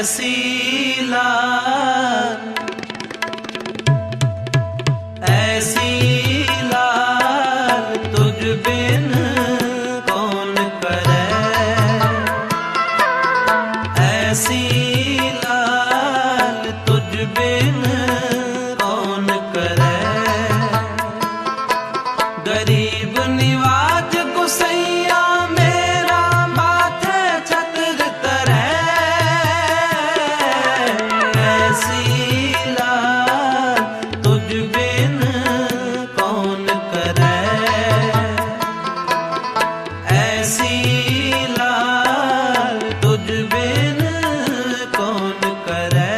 ऐसी लाल ऐसी लाल तुझ बिन कौन करे, ऐसी लाल तुझ बिन कौन करे। गरीब निवाज गुसैया मेरा माथे छत्र तरे, ऐसी लाल तुझ बिन कौन करे, ऐसी लाल तुझ बिन कौन करे।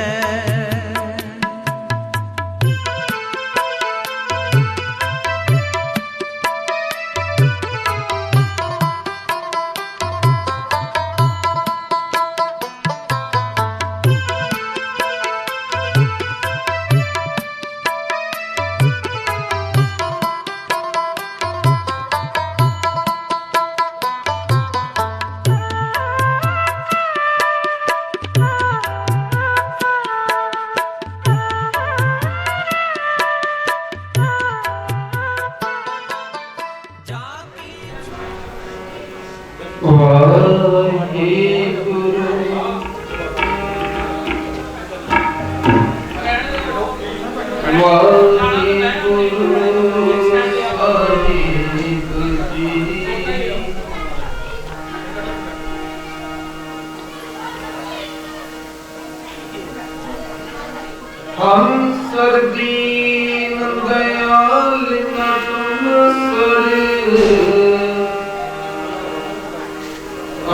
हम सरदीन दयाल तुम सर,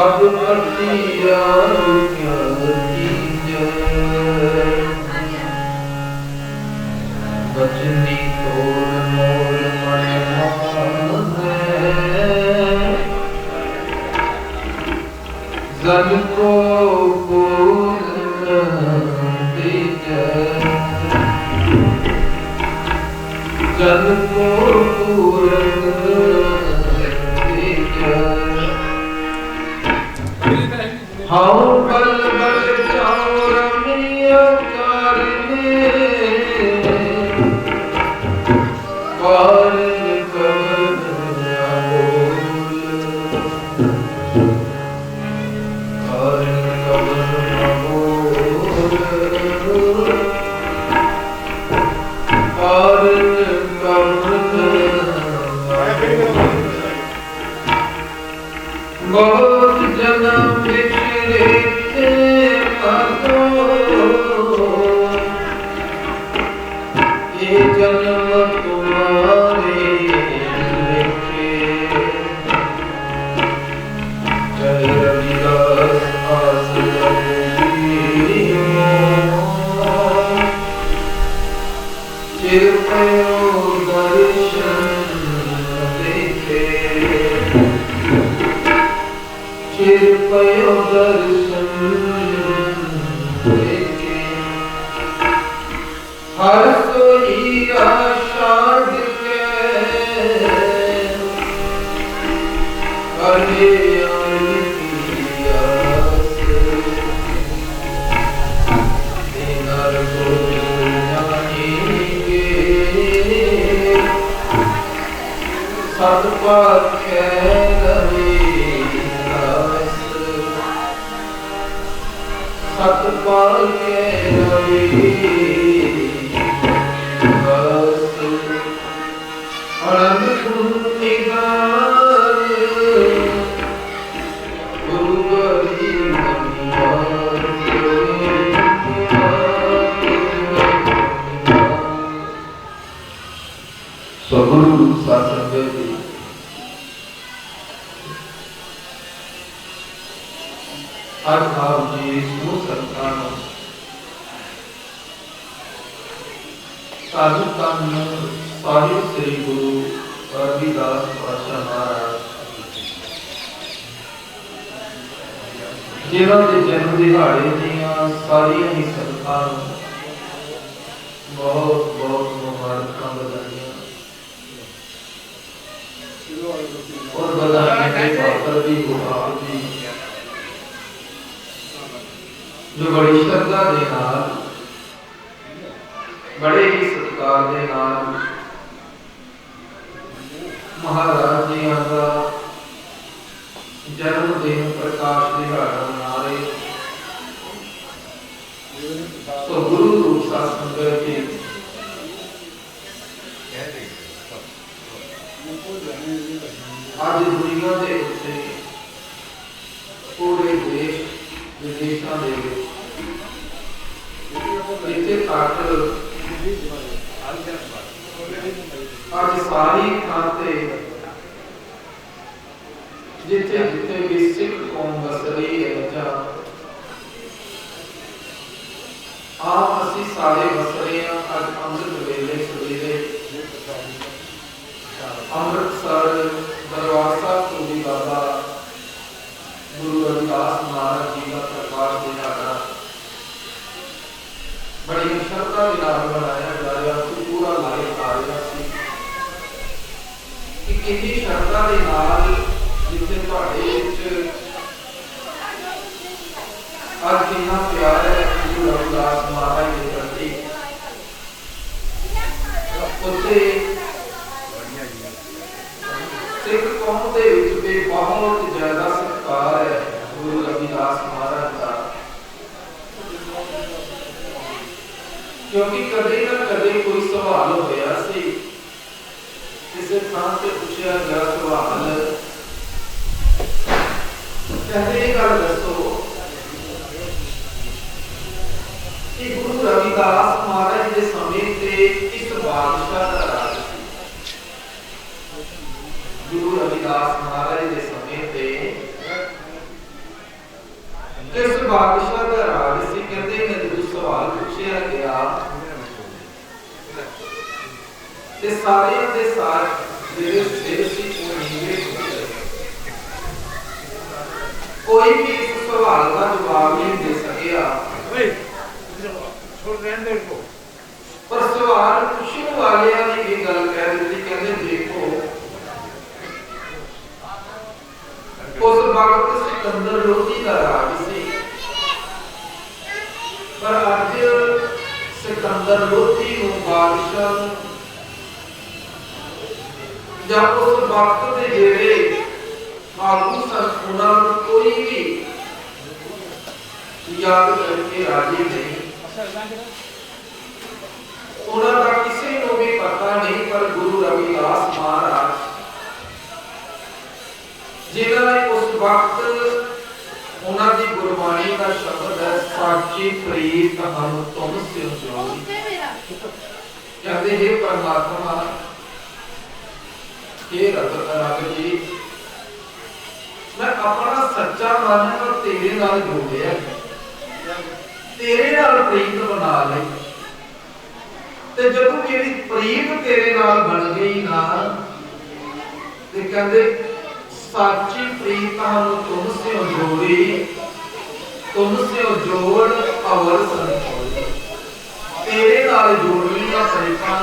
अब बतिया क्या कीजिए। बचनी तोर मोर मन जन को जन को हाँ बल बल जाओ रमिया करने पार कबर बहुत जन्म बिछड़े थे ये जन्म तुम्हारे लिखे, चाहे रविदास आस चिर दर्शन देखे, चिर दर्शन देखे। हर सोई आषाढ़ के कल्याण की आस, दिनर को जानेंगे सतपात के सतपाल के रवि बस अनंत निगार गुरुवरी सगुरु सत्संग हर भाव जी समूह संतान साधु तन ਸਾਹਿਬ ਸ੍ਰੀ ਗੁਰੂ ਰਵਿਦਾਸ ਪਾਤਸ਼ਾਹ ਮਹਾਰਾਜ ਜਿਨ੍ਹਾਂ ਦੇ ਜਨਮ ਦਿਹਾੜੇ ਦੀਆਂ ਸਾਰੀਆਂ ਹੀ ਸੰਗਤਾਂ ਨੂੰ ਬਹੁਤ ਬਹੁਤ ਮੁਬਾਰਕਾਂ ਬਧਾਈਆਂ और बधाई के पात्र भी गोपाल जी जो बड़ी श्रद्धा के नाल बड़े ही सत्कार के नाल महाराज जी का जन्मदिन प्रकाश दिहाड़ा मना रहे। तो गुरु रूप साध संगत जी आज दुनिया के उत्ते पूरे देश विदेशों के इतने तक आज सारी थां ते जिथे जिथे भी सिख कौम बस रही है जा आप असी सारे बस रहे हैं। अज अमृत वेले सवेरे अमृतसर दरबार साहब तो भी बाबा गुरु रविदास महाराज जी का प्रकाश दिहाड़ा बड़ी श्रद्धा के नाल मनाया जा रहा ਸੀ। पूरा लाइव आ रहा ਸੀ कि कितनी श्रद्धा के नाल जिथे तुहाडे विच आज कितना प्यार है गुरु रविदास महाराज के प्रति उत्थे सिख कौम दे विच भी बहुत ज्यादा सत्कार है गुरु रविदास महाराज का। क्योंकि कदे ना कदे कोई सवाल होया सी किसी थां से पूछा गया सवाल कहते गल दसो कि गुरु रविदास महाराज के समय ते किस बादशाह का राज सी। गुरु रविदास महाराज के समय ते किस बादशाह का राज सी। कहते हैं जो सवाल पूछा गया ते सारे दे साथ जेड़े सिर सी वो नीवे हो गए। कोई भी इस सवाल का जवाब नहीं दे सकिया। पर सवाल पूछने वाले ने ये गल कह दी कहते देखो उस वक्त सिकंदर लोधी का राज सी पर अज सिकंदर लोधी को बादशाह जब उस वक्त के जेड़े आगू सन उन्होंने कोई भी याद करके राजी नहीं। उन्होंने किसी को भी पता नहीं पर गुरु रविदास महाराज जिन्होंने उस वक्त उन्होंने गुरबाणी का शब्द है साची प्रीत हम तुमसे जोड़ी। कहते हे परमात्मा हे रब जी मैं अपना सच्चा मन और तेरे नाल जोड़िया तेरे नाल प्रीत बना लई ते जब मेरी प्रीत तेरे नाल बन गई ना ते कहंदे साची प्रीत हम तुमसे जोड़ी तुमसे जोड़ अवर संतोषी। तेरे नाल जोड़ लिया प्रीतां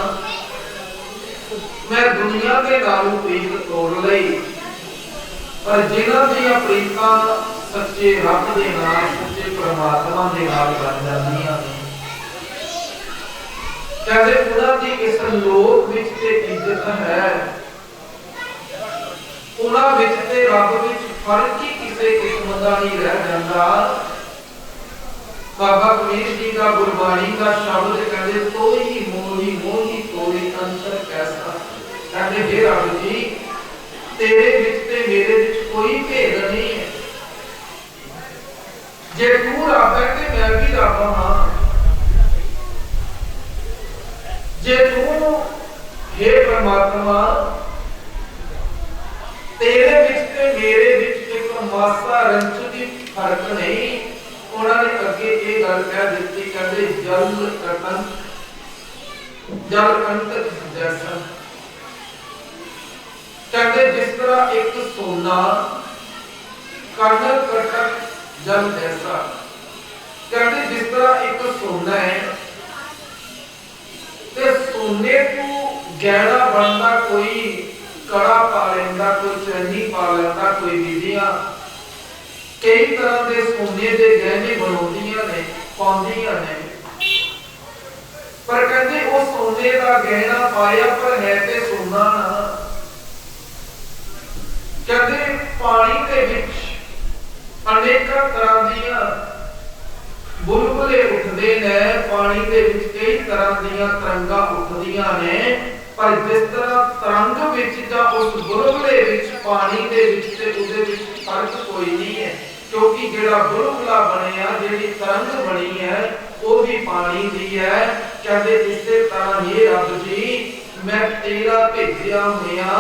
मैं दुनिया के नालों प्रीत तोड़ लई पर जिन्हां दी प्रीतां सच्चे रब दे नाल सच्चे परमात्मा दे नाल बन जांदियां कहते उन्हां दी इस लोक विच ते इज्जत है उन्हां विच ते रब विच फर्क ही किसी किस्म दा नहीं रह जांदा। बाबा कबीर जी का गुरबाणी का शब्द कहते तोई मोही मोही तोई अंतर कैसा। कहते हे रब जी तेरे विच ते मेरे विच कोई भेद नहीं है। जे तू रब है ते मैं भी रब हां। जे तू हे परमात्मा तेरे विच ते मेरे विच एक मासा रंच दी फर्क नहीं। उन्होंने अगे ये गल कह दी कहते जल कंटक जैसा कहते जिस तरह एक सोना कर्ण कटक जल जैसा। कहते जिस तरह एक सोना है ते सोने को गहना बनता कोई कड़ा पा लेंदा कोई चैनी पा लेंदा कोई विधियां कई तरह के सोने के गहने बनाउंदियां ने, पाउंदियां ने, पर कहते वो सोने का गहना पाया पर है ते सोना ना। कहते पानी के विच अनेक तरह दियां बुलबुले उठदे ने, पानी के विच कई तरह दियां तरंगां उठदियां ने, पर जिस तरह तरंग विच जां उस बुलबुले विच पानी दे विच ते उहदे विच फर्क कोई नहीं है, क्योंकि जिहड़ा बुलबुला बनिया, जिहड़ी तरंग बनी है, वो भी पानी दी है। कहते इसे तरह ही रब जी मैं तेरा भेजिया होया,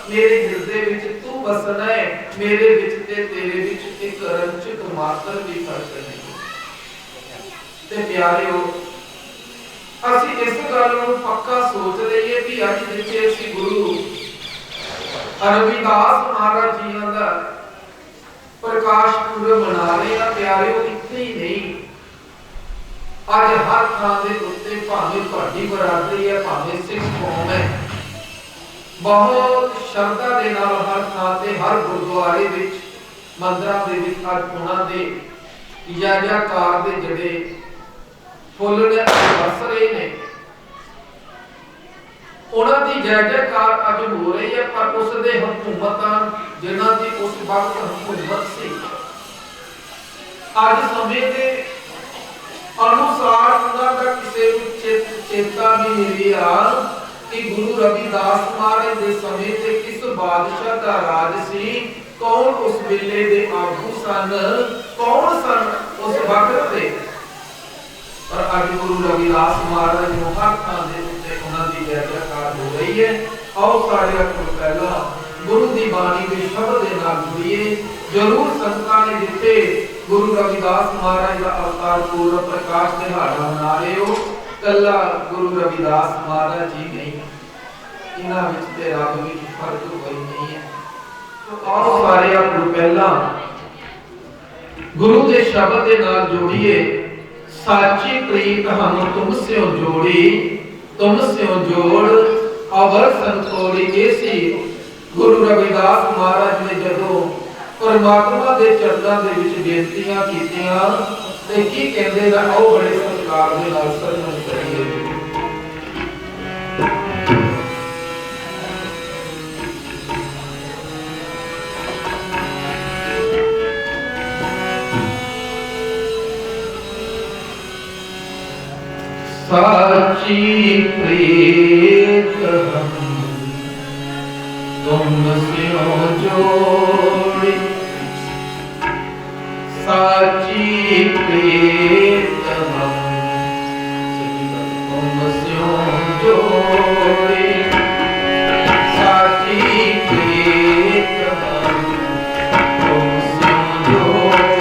मेरे हिरदे विच तू बसना है, मेरे विच ते तेरे विच एक रंचक मात्र भी फर्क नहीं। ते प्यारिओ ਅਸੀਂ ਇਸ ਗੱਲ ਨੂੰ ਪੱਕਾ ਸੋਚ ਲਈਏ ਵੀ ਅੱਜ ਜਿੱਥੇ ਅਸੀਂ ਗੁਰੂ ਰਵਿਦਾਸ ਮਹਾਰਾਜ ਜੀਆਂ ਦਾ ਪ੍ਰਕਾਸ਼ ਪੁਰਬ ਮਨਾ ਰਹੇ ਹਾਂ, ਪਿਆਰਿਓ ਇੱਥੇ ਹੀ ਨਹੀਂ, ਅੱਜ ਹਰ ਥਾਂ ਦੇ ਉੱਤੇ ਭਾਵੇਂ ਤੁਹਾਡੀ ਬਰਾਦਰੀ ਹੈ, ਭਾਵੇਂ ਸਿੱਖ ਕੌਮ ਹੈ, ਬਹੁਤ ਸ਼ਰਧਾ ਦੇ ਨਾਲ ਹਰ ਥਾਂ ਤੇ ਹਰ ਗੁਰਦੁਆਰੇ ਵਿੱਚ ਮੰਦਰਾਂ ਦੇ ਵਿੱਚ ਅੱਜ ਉਹਨਾਂ ਦੇ ਜੈਕਾਰ ਦੇ ਜਿਹੜੇ फुल ने वस रहे ने, उन्होंने जय जयकार अज हो रही है, पर उसदे हुकूमत जिन्हां दी उस वक्त हुकूमत सी, अज समय के अनुसार उन्होंने किसी चेता भी नहीं रहा कि गुरु रविदास महाराज के समय ते किस बादशाह का राज सी, कौन उस वेले दे आगू सन, कौन सन उस वक्त ते। पर आज गुरु रविदास महाराज ਨੂੰ ਹਰ ਥਾਂ ਦੇ ਉੱਤੇ ਉਹਨਾਂ ਦੀ ਜੈ ਜੈਕਾਰ ਹੋ ਰਹੀ ਹੈ। ਆਓ ਸਾਰਿਆਂ ਤੋਂ ਪਹਿਲਾਂ ਗੁਰੂ ਦੀ ਬਾਣੀ ਦੇ ਸ਼ਬਦ ਦੇ ਨਾਲ ਜੁੜੀਏ। ਜ਼ਰੂਰ ਸੰਤਾਂ ਨੇ ਜਿੱਥੇ ਗੁਰੂ ਰਵਿਦਾਸ ਮਹਾਰਾਜ ਦਾ ਅਵਤਾਰ ਪੂਰਬ ਪ੍ਰਕਾਸ਼ ਦਿਹਾੜਾ ਮਨਾ ਰਹੇ ਹੋ, ਕੱਲਾ ਗੁਰੂ ਰਵਿਦਾਸ ਮਹਾਰਾਜ ਜੀ ਨਹੀਂ, ਇਹਨਾਂ ਵਿੱਚ ਤੇ ਰੱਬ ਵਿੱਚ ਫਰਕ ਕੋਈ ਨਹੀਂ ਹੈ। ਆਓ ਸਾਰਿਆਂ ਤੋਂ ਪਹਿਲਾਂ ਗੁਰੂ ਦੇ ਸ਼ਬਦ ਦੇ ਨਾਲ ਜੋੜੀਏ। साची प्रीत हम तुमसे जोड़ी, तुमसे जोड़ अवर संतोड़ी। ऐसी गुरु रविदास महाराज ने जदों परमात्मा के चरणों के विच बेनतियां कीतियां ते की कहंदे ना, आओ बड़े सत्कार दे नाल सरवण करिए। साची प्रीत हम तुमसे जोड़ी, साची प्रीत हम तुमसे जोड़ी, साची प्रीत हम तुमसे जोड़ी,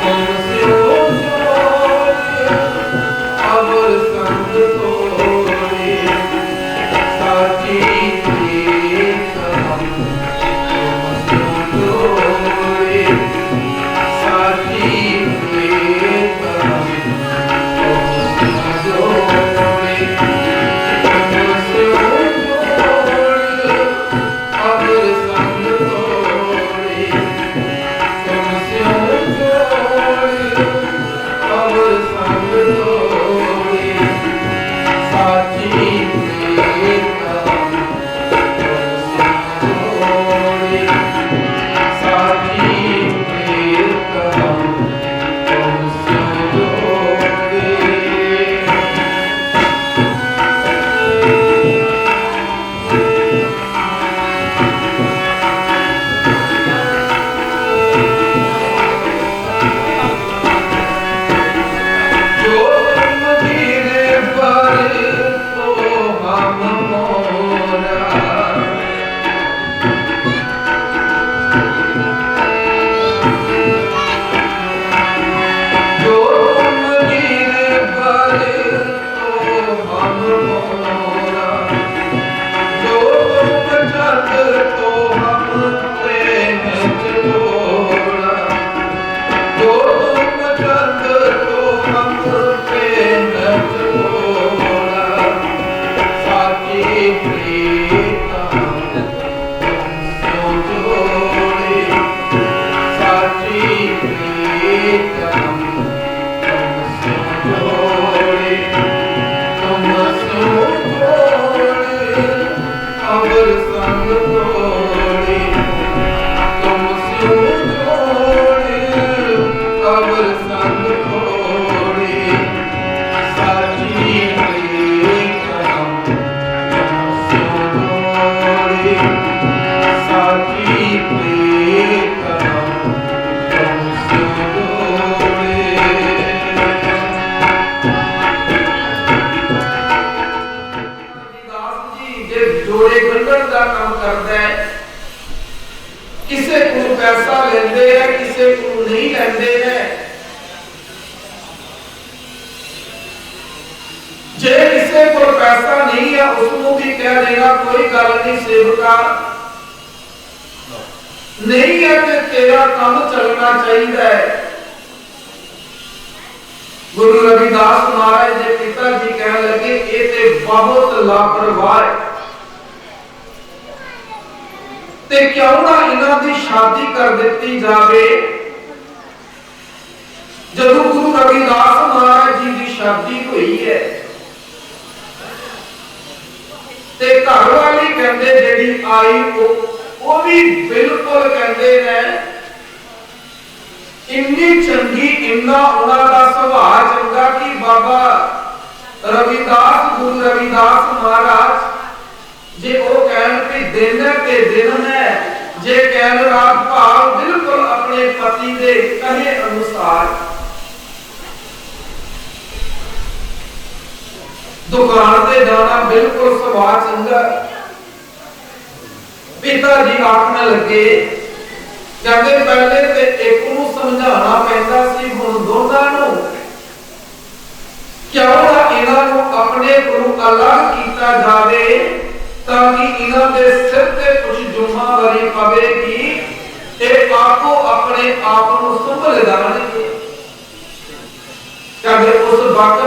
तुमसे साची तुम स्यों छोड़े अवर संग तोड़े, तुम स्यों छोड़े अवर संग तोड़े, साची प्रीत हम तुम स्यों छोड़े, साची प्रीत हम तुम स्यों छोड़े। जोड़े गंढण का काम करता है, किसे को पैसा लेंदे है, किसे को नहीं लेंदे है। जे किसे को पैसा नहीं है उसको भी कह देगा कोई गल नहीं सेवका, नहीं है तो तेरा काम चलना चाहिए। गुरु रविदास महाराज के पिताजी कह लगे ये ते बहुत लापरवाह है, ते क्यों ना इन्हां दी शादी कर दिती जावे। जब गुरु रविदास महाराज जी की शादी हुई है ते घर वाली कहंदे जेड़ी आई वो भी बिल्कुल कहंदे ने इन्नी चंगी, इन्ना उन्हां दा सुभाव चंगा कि बाबा रविदास गुरु रविदास महाराज जे वो कहन कि दिन है ते दिन है, जे कहन रात भाव बिल्कुल अपने पति दे कहे अनुसार। दुकान पे जाना बिल्कुल सुभाव चंगा। पिताजी आखने लगे कहते पहले ते एक नूं समझाना पैंदा सी, हुण दोनां नूं क्यों ना इन्हां नूं अपने कोलों अलग कीता जावे ताकि इन्हां दे सिर ते कुछ जिम्मेवारी पवेगी, ये आपको अपने आप को संभल जाएंगे। कहते उस वक्त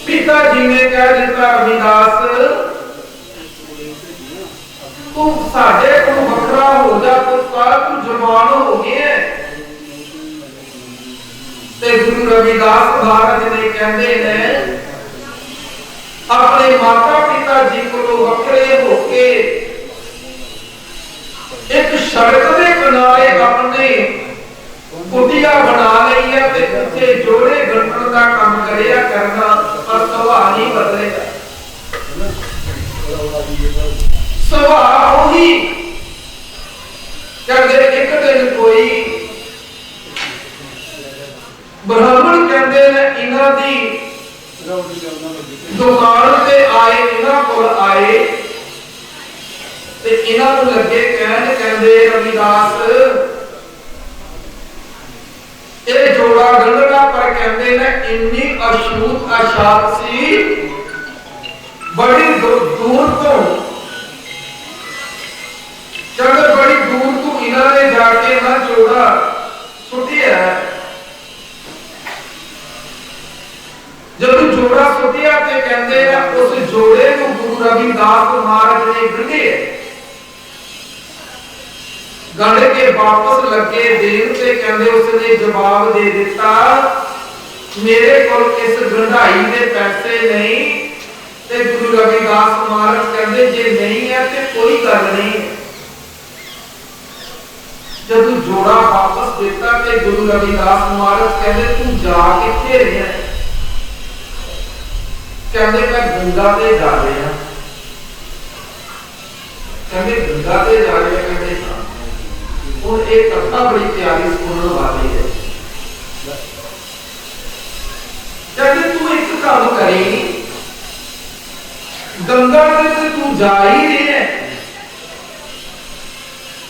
पिताजी ने कह दिता रविदास तू साडे को वखरा हो जा, तो तू जवान हो गया। ते गुरु रविदास महाराज ने कहते हैं अपने माता पिता जी को वखरे होके एक सड़क के किनारे अपने कुटिया बना ली है ते उत्थे जोड़े गंढण का काम करिया करना, पर सुभाव नहीं बदलेगा। सुभाव ही कहते एक दिन कोई ब्राह्मण कहते हैं इन्हां दी दुकान पे आए, इन्हां कोल आए ते इन्हां नूं लगे कहन कहंदे रविदास ये जोड़ा गंढणा, पर कहंदे ने इन्नी अछूत अशांति बड़ी दूर तो जब बड़ी दूर तो इन्हां ने जाके ना जोड़ा सुटिया। जब जोड़ा सुटिया ते कहंदे ने उस जोड़े को गुरु रविदास महाराज ने गंढे, गंढ के वापस लगे देन ते कहंदे उसने जवाब दे दिता मेरे कोल इस गंढाई दे पैसे नहीं। ते गुरु रविदास महाराज कहंदे जे नहीं है ते कोई गल नहीं। जब जोड़ा वापस देता ते गुरु रविदास महाराज कहंदे तू जा किथे रहा है? कहंदे मैं गंगा ते जा रहा। कहंदे गंगा ते जा रहे? कहंदे और एक कथा बड़ी प्यारी सुनने वाली है। कहते तू एक काम करी, गंगा ते तू जा ही रही है,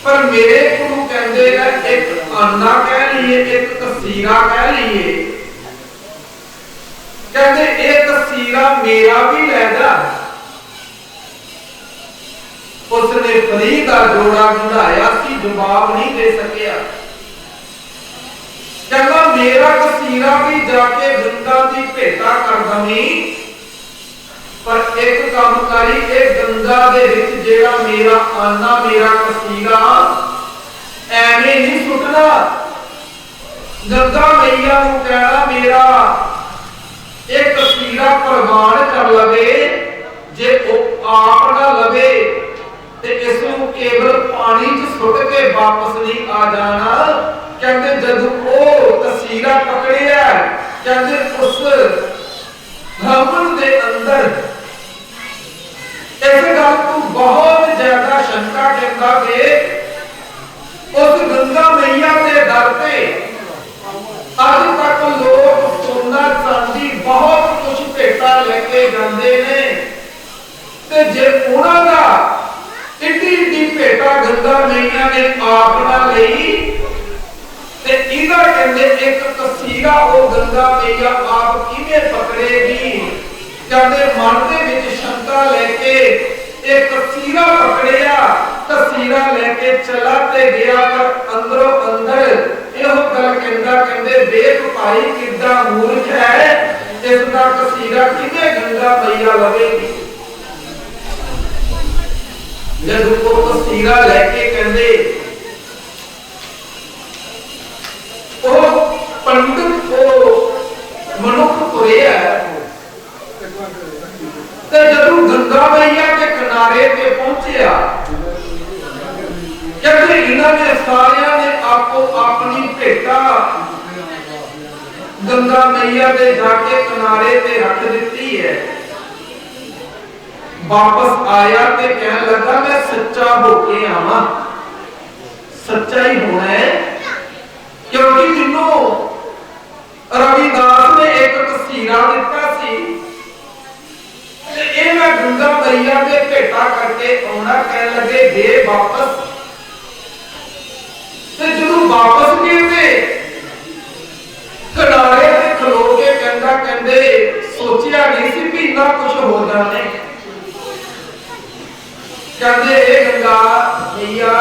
पर मेरे को कहते हैं एक अन्ना कह लिए, एक तसीरा कह लिए। कहते एक तसीरा मेरा भी ले जा। उसने फरी का जोड़ा गंढाया सी, जवाब नहीं दे सकिया। कहता मेरा कसीरा भी जाके गंगा की भेटा कर दमी, पर एक काम करी एक गंगा दे विच जेड़ा मेरा आना मेरा कसीरा एवें नहीं सुटना। गंगा मैया नूं कहना मेरा केवल पानी च सुट के वापस नहीं आ जाना। कहते जदों ओ तसीरा पकड़िया कहते उस ब्राह्मण के अंदर इस गल को बहुत ज्यादा शंका कहता कि उस गंगा मैया के दर पे अज तक लोग सोना चांदी बहुत कुछ भेटा लेके जाते हैं, ते जे उन्हां दा इड्डी इड्डी भेटा गंगा मैया ने आप ना लई ते इहदा कहंदे एक तसीरा ओ गंगा मैया आप किवें पकड़ेगी। कहंदे मन दे विच शंका लेके एक तसीरा पकड़िया, तसीरा लेके चला ते गया पर अंदरों अंदर इहो गल कहंदा कहंदे देख भाई कितना मूर्ख है, इसका तसीरा किवें गंगा मैया लवेगी। जब वो तसीरा लेके कहंदे ओ पंडित ओ मनुख तुरिया ते जब गंगा मैया के किनारे पे पहुंचया कहते इन्होंने सारिया ने आपको अपनी भेटा गंगा मैया के जाके किनारे पे रख दी है। वापस आया ते कहने लगा मैं सच्चा होके आवा, सच्चा ही होना है, क्योंकि जिन्हों रविदास ने एक तसीरा दिता सी ये मैं गंगा मैया के भेटा करके आना। कहने लगे दे वापस, जो वापस गए किनारे पे खलो के कहता कहते सोचिया नहीं सी भी इतना कुछ हो जाने। कहते गंगा मैया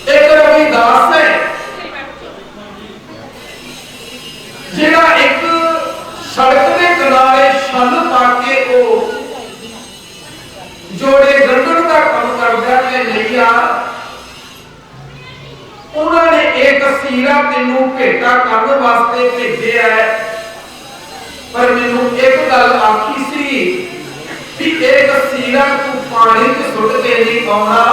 एक रविदास है जिहड़ा एक सड़क के किनारे छन पाके ओ जोड़े गंढण का काम करदा है नैया, उन्होंने एक तसीरा तेनू भेटा करने वास्ते भेजे है। पर मैनू एक गल आखी सी कि एक तसीरा तू पानी च सुट के नहीं पाउणा,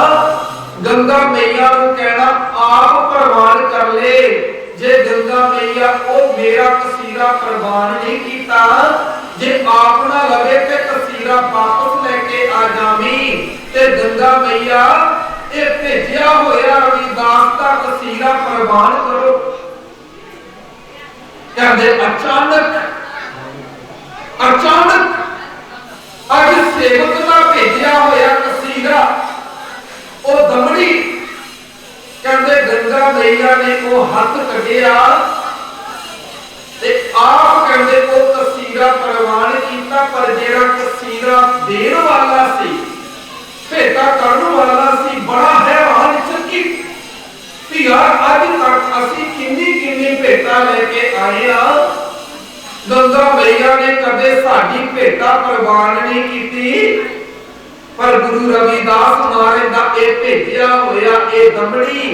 गंगा मैया को कहना आप प्रवान कर ले। जे गंगा मैया ओ मेरा तसीरा प्रवान नहीं कीता, जे आप ना लगे ते तसीरा वापस लेके आ जावी ते गंगा मैया ए भेजिया होया रविदास दा तसीरा प्रवान करो। कहते अचानक अज सेवक का भेजिया होया तसीरा ओ दमड़ी कहते गंगा मैया ने वो हाथ कटिया ते आप कहते वो तसीरा प्रवान कीता, पर जेड़ा तसीरा देन वाला सी भेटा करने वाला सी बड़ा हैरान चकी कि यार अज तक असी किन्नी किन्नी भेटा लेके आए हां, गंगा मैया ने कदे साडी भेटा प्रवान नहीं कीती। पर गुरु रविदास महाराज दा ए भेजिया होया ए दमड़ी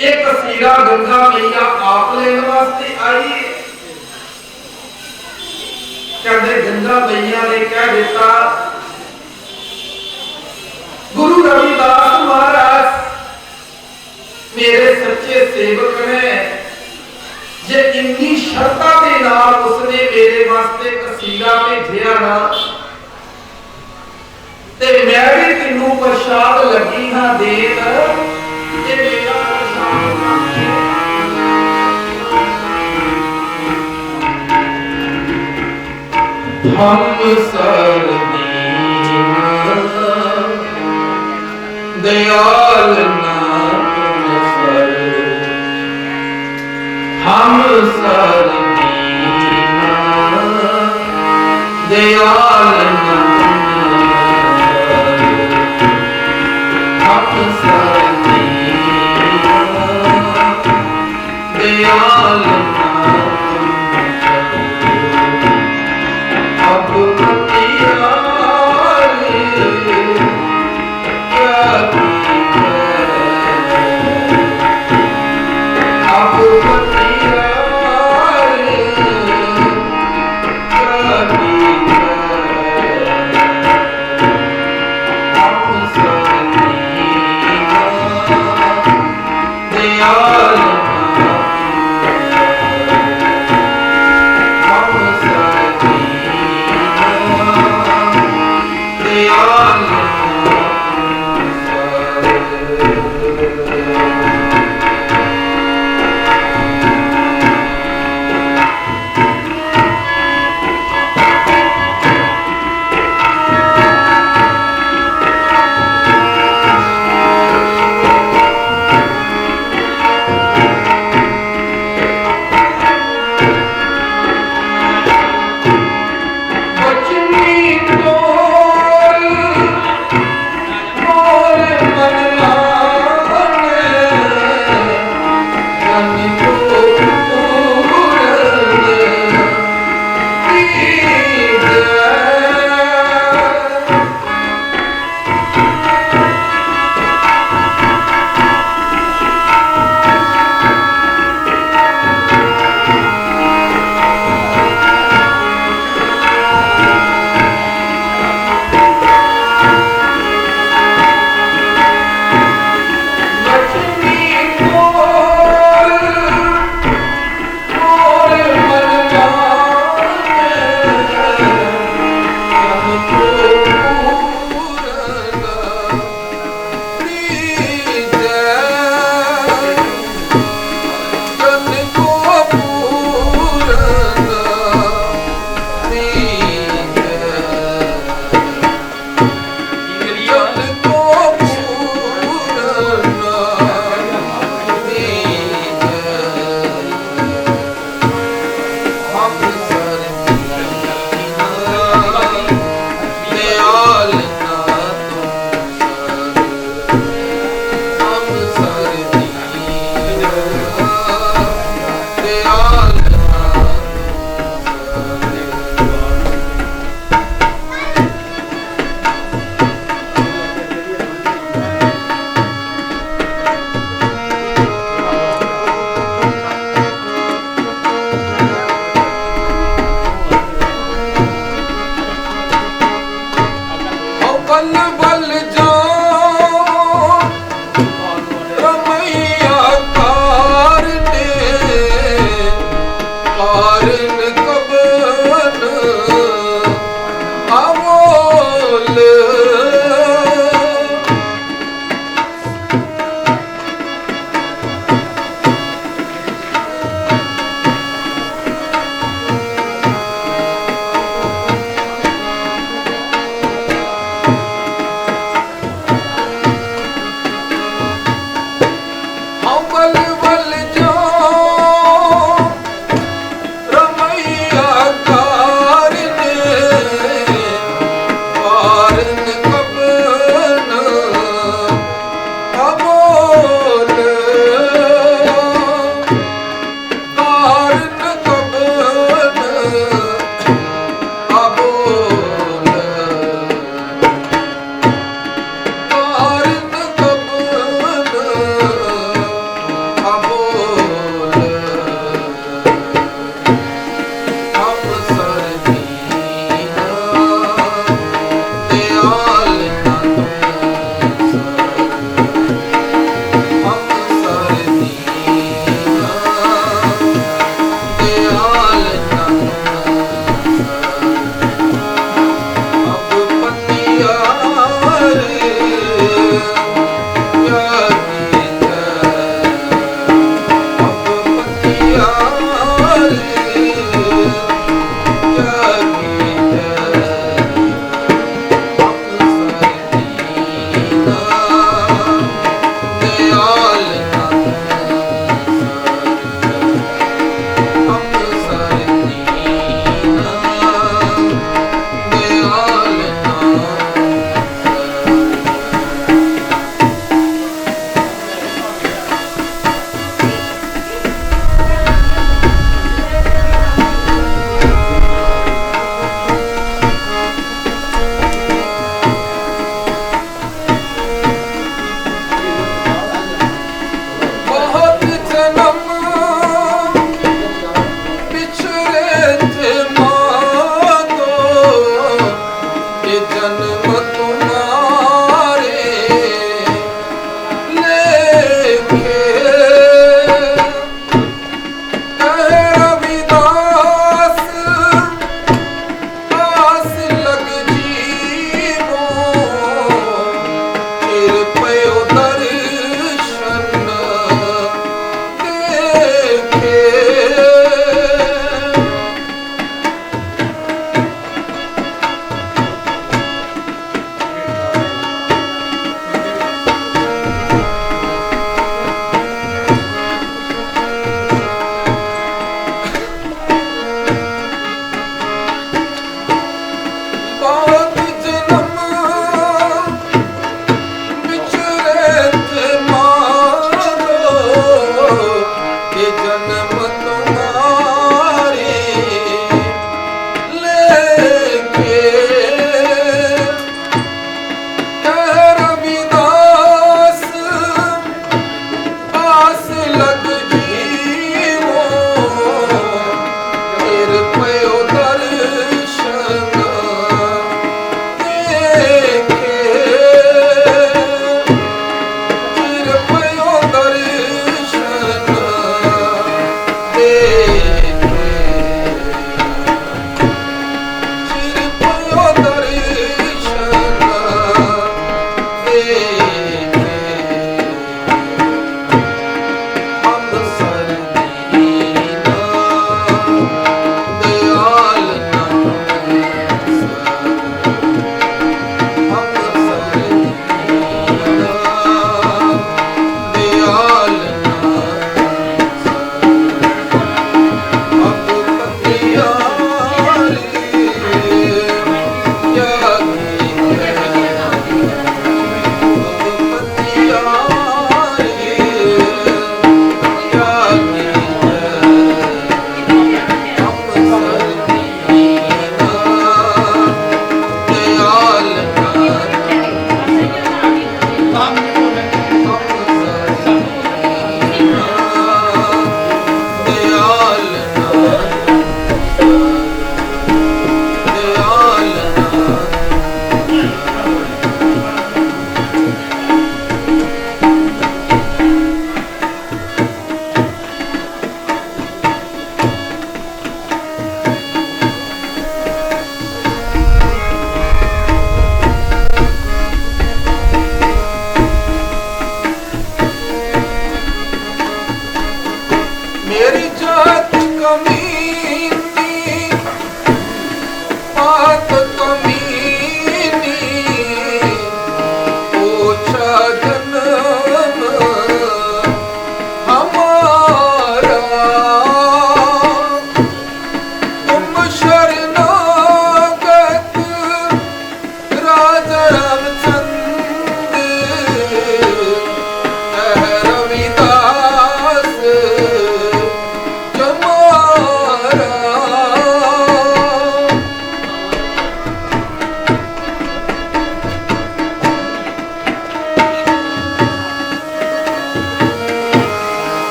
एक तसीरा गंगा मैया आप लेने वास्ते आई। कहते गंगा मैया ने कह दिता गुरु रविदास महाराज मेरे सच्चे सेवक ने, जे इन्नी शर्ता दे नाल उसने मेरे वास्ते तसीरा भेजिया ना ते मैं भी तेनू प्रसाद लगी हां देन, जे मेरा हम सरदीन दयाल नाम सर, हम सरदीन दयाल नाम दयाल अब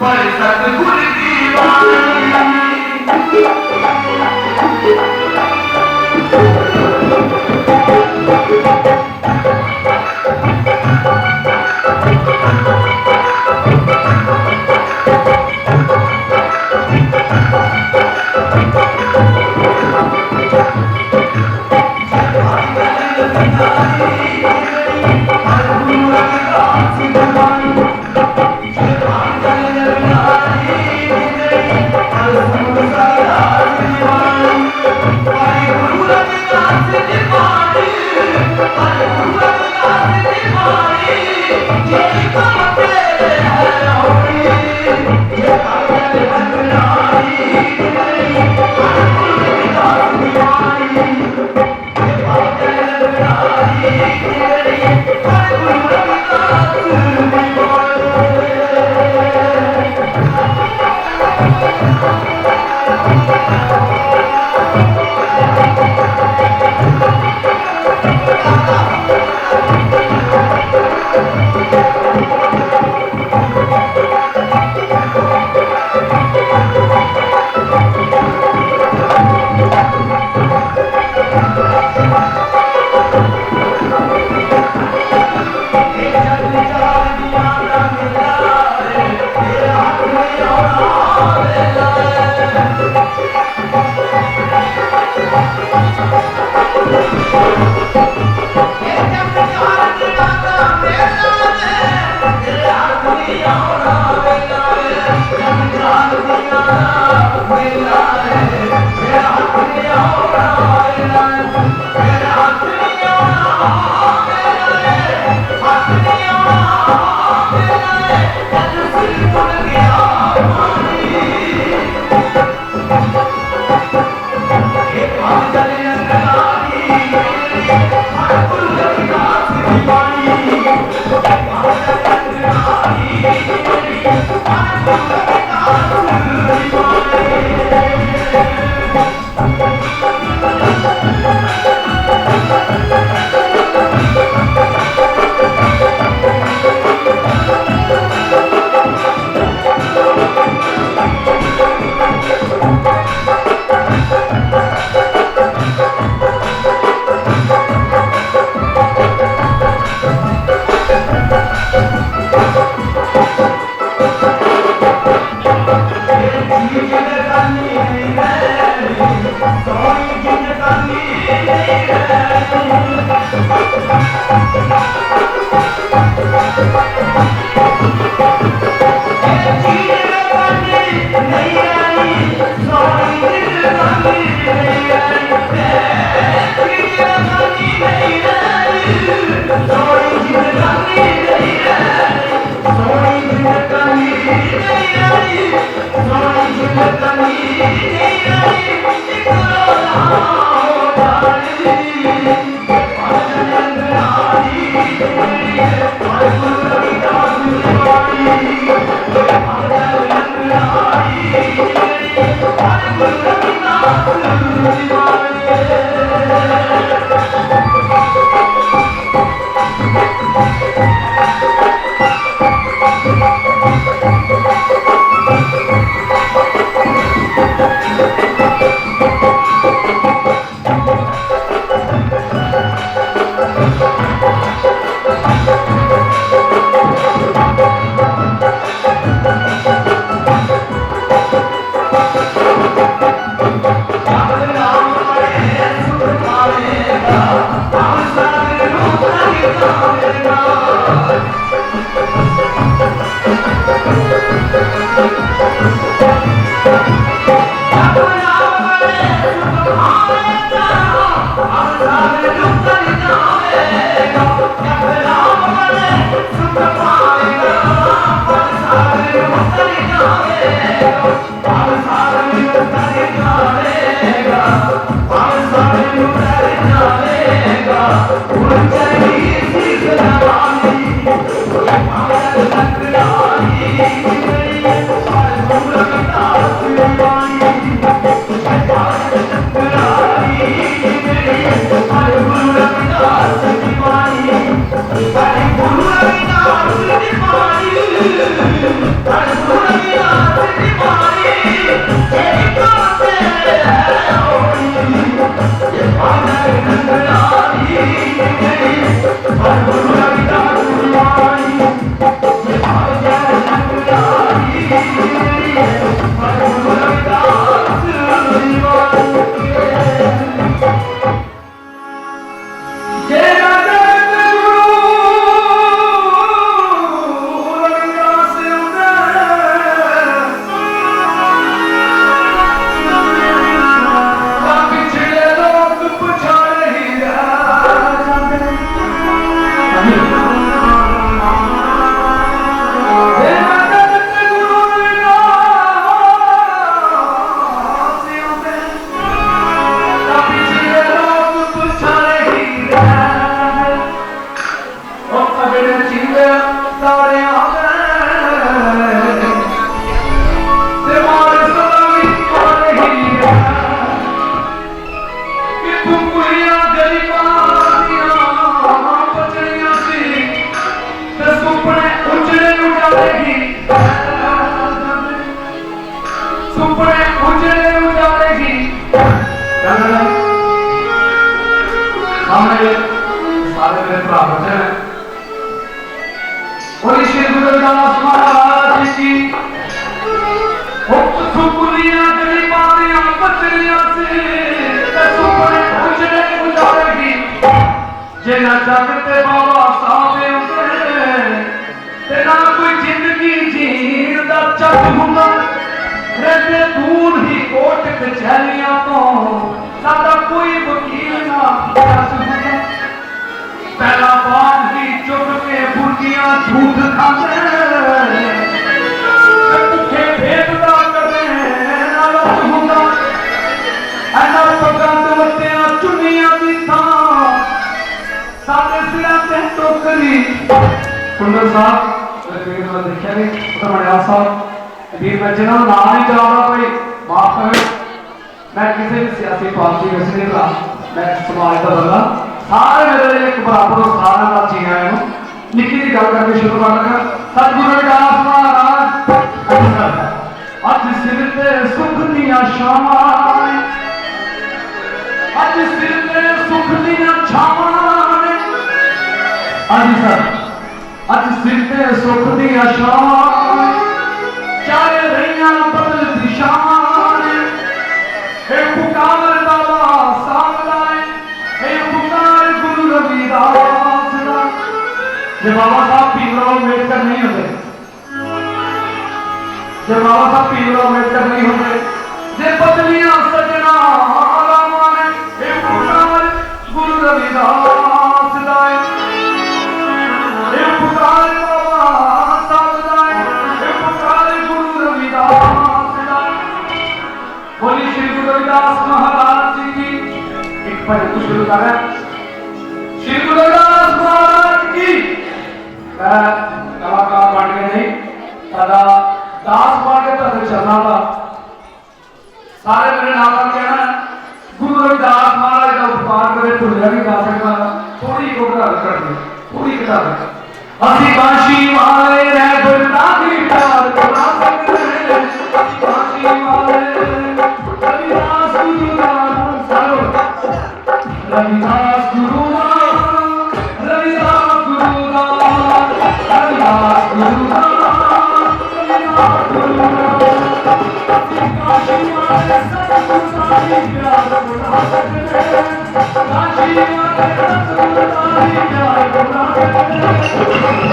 पर सतगुर की वाणी Hare सारे मेरे भरा बैठे हैं। बोली श्री गुरु रविदास महाराज की सुपुलियां जड़ी मारियां बचलियां से सुपने पूछने गुजारेगी जे ना जगते बाबा साहब होंदे ते ना कोई जिंदगी जीण दा चक हुंदा रहते दूर ही कोट कचहरियां तो साडा कोई वकील ना दस हुंदा पहला बात ही चुप के बुर्गियां झूठ खांदे भुखे भेददा करदे ना लच हुंदा ऐना पगां ते वट्टियां चुनियां दी थां साडे सिरां ते टोकरी कुंडल साहब देखिया नहीं उधर साहब वीर मैं जिन्होंने नाम नहीं जाना कोई माफ करें मैं किसी भी सियासी पार्टी में नहीं रहा मैं समाज का बंदा सारे मेरे लिए एक बराबर सारा का जी आए हूं निकी की गल करके शुरू कर लगा सतगुरु रविदास महाराज अज सिर ते सुख दियां छावां अज सिर ते सुख दियां छावां अज सर अज सिर ते सुख दियां छावां चाहे रहियां बदल दिशान हे पुकार बाबा सामलाए हे पुकार गुरु रविदास दा जे बाबा साहब भीमराव अम्बेडकर नहीं होते जे बाबा साहब भीमराव अम्बेडकर नहीं होते जे बदलियां सजना आलामा ने हे पुकार गुरु रविदास दा हे पुकार बाबा साहब दा हे पुकार गुरु रविदास दा बोली श्री गुरु रविदास महाराज जी की एक भजन शुरू कर रहे हैं श्री गुरु रविदास महाराज की कलाकार बन के नहीं सादा दास बन के तो चलना था सारे मेरे नाम का कहना गुरु रविदास महाराज का उपकार करे भुलिया नहीं जा सकता थोड़ी को घटा कर दे थोड़ी घटा दे असी काशी वाले रह बरदा की प्यार बना सकते हैं असी काशी वाले रविदास गुरु नाम सारो रविदास गुरु नाम रविदास गुरु नाम रविदास गुरु नाम रविदास गुरु नाम असी काशी वाले सतगुरु सारी प्यार बना सकते हैं काशी वाले सतगुरु सारी प्यार बना सकते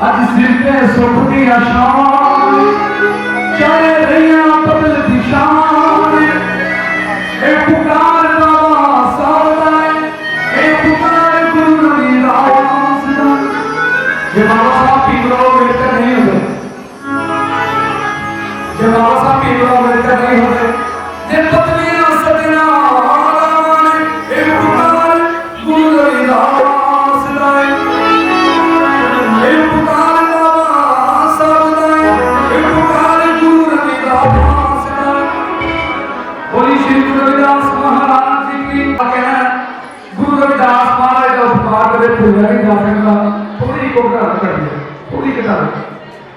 अज सिर पे सुख दी आशान चाहे रहियां बदल दिशान ए पुकार बाबा सावधान ए पुकार गुरु रविदास दा जे बाबा साहब भीमराव अम्बेडकर नहीं होते जे बाबा साहब भीमराव अम्बेडकर नहीं होते जे बदलियां सजना आलामा ने ए पुकार गुरु रविदास दा ए पुकार बाबा सावधान ए पुकार गुरु रविदास दा बोली श्री गुरु रविदास महाराज जी की कहना गुरु रविदास महाराज का उपकार करे भुलिया नहीं जा सकता थोड़ी को घटा कर दे थोड़ी घटा दे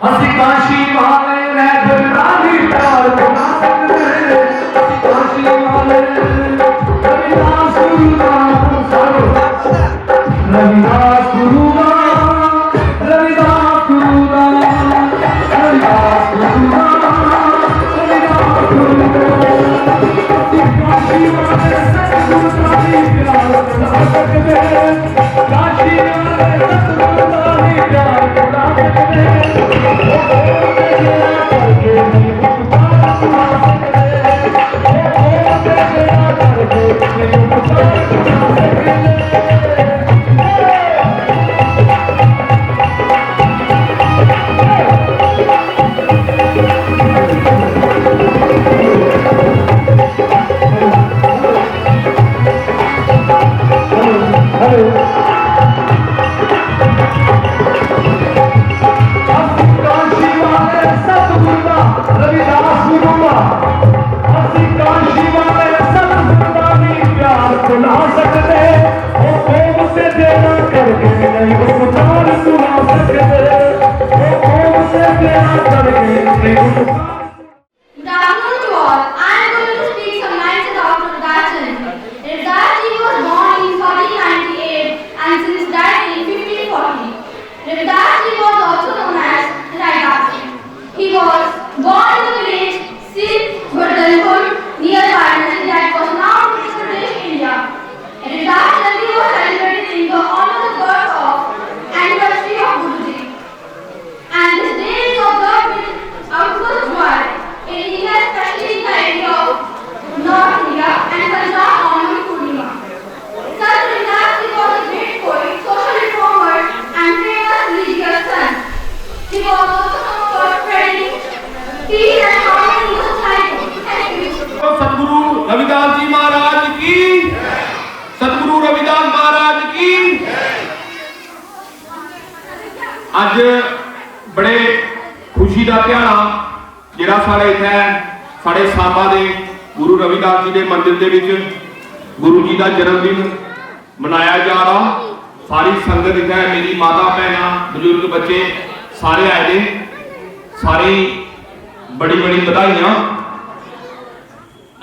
असी काशी वाले रह बरदा की प्यार बना सकते हैं असी काशी वाले रविदास गुरु नाम सारो रविदास गुरु नाम रविदास गुरु नाम रविदास गुरु नाम रविदास गुरु नाम असी काशी वाले सतगुरु सारी प्यार बना सकते हैं काशी वाले सतगुरु सारी प्यार बना सकते हैं Good afternoon to all. I am going to speak some lines about Ravidas Chandra. Ravidas ji was born in 1498 and since died in 1540. Ravidas ji was also known as Raidas. He was born in the village Sid Gurdanpur near Varanasi that was now Uttar Pradesh, India. Ravidas Chandra was celebrated in the honor of the birth of anniversary of Guruji. And this day is observed with outburst of joy in India, especially in the area of North India and Punjab on Guru Purnima. Sir Ravidas ji was a great poet, social reformer and famous religious son. He was also known for spreading peace and harmony in the society. Thank you. सतगुरु रविदास जी महाराज की, सतगुरु रविदास महाराज की। अज बड़े खुशी का ध्याड़ा जिहड़ा साडे इत्थे साडे सांबा दे गुरु रविदास जी के मंदिर दे विच गुरु जी का जन्मदिन मनाया जा रहा। सारी संगत इत्थे मेरी माता भैणां बजुर्ग बच्चे सारे आए ने, सारी बड़ी बड़ी बधाइयां।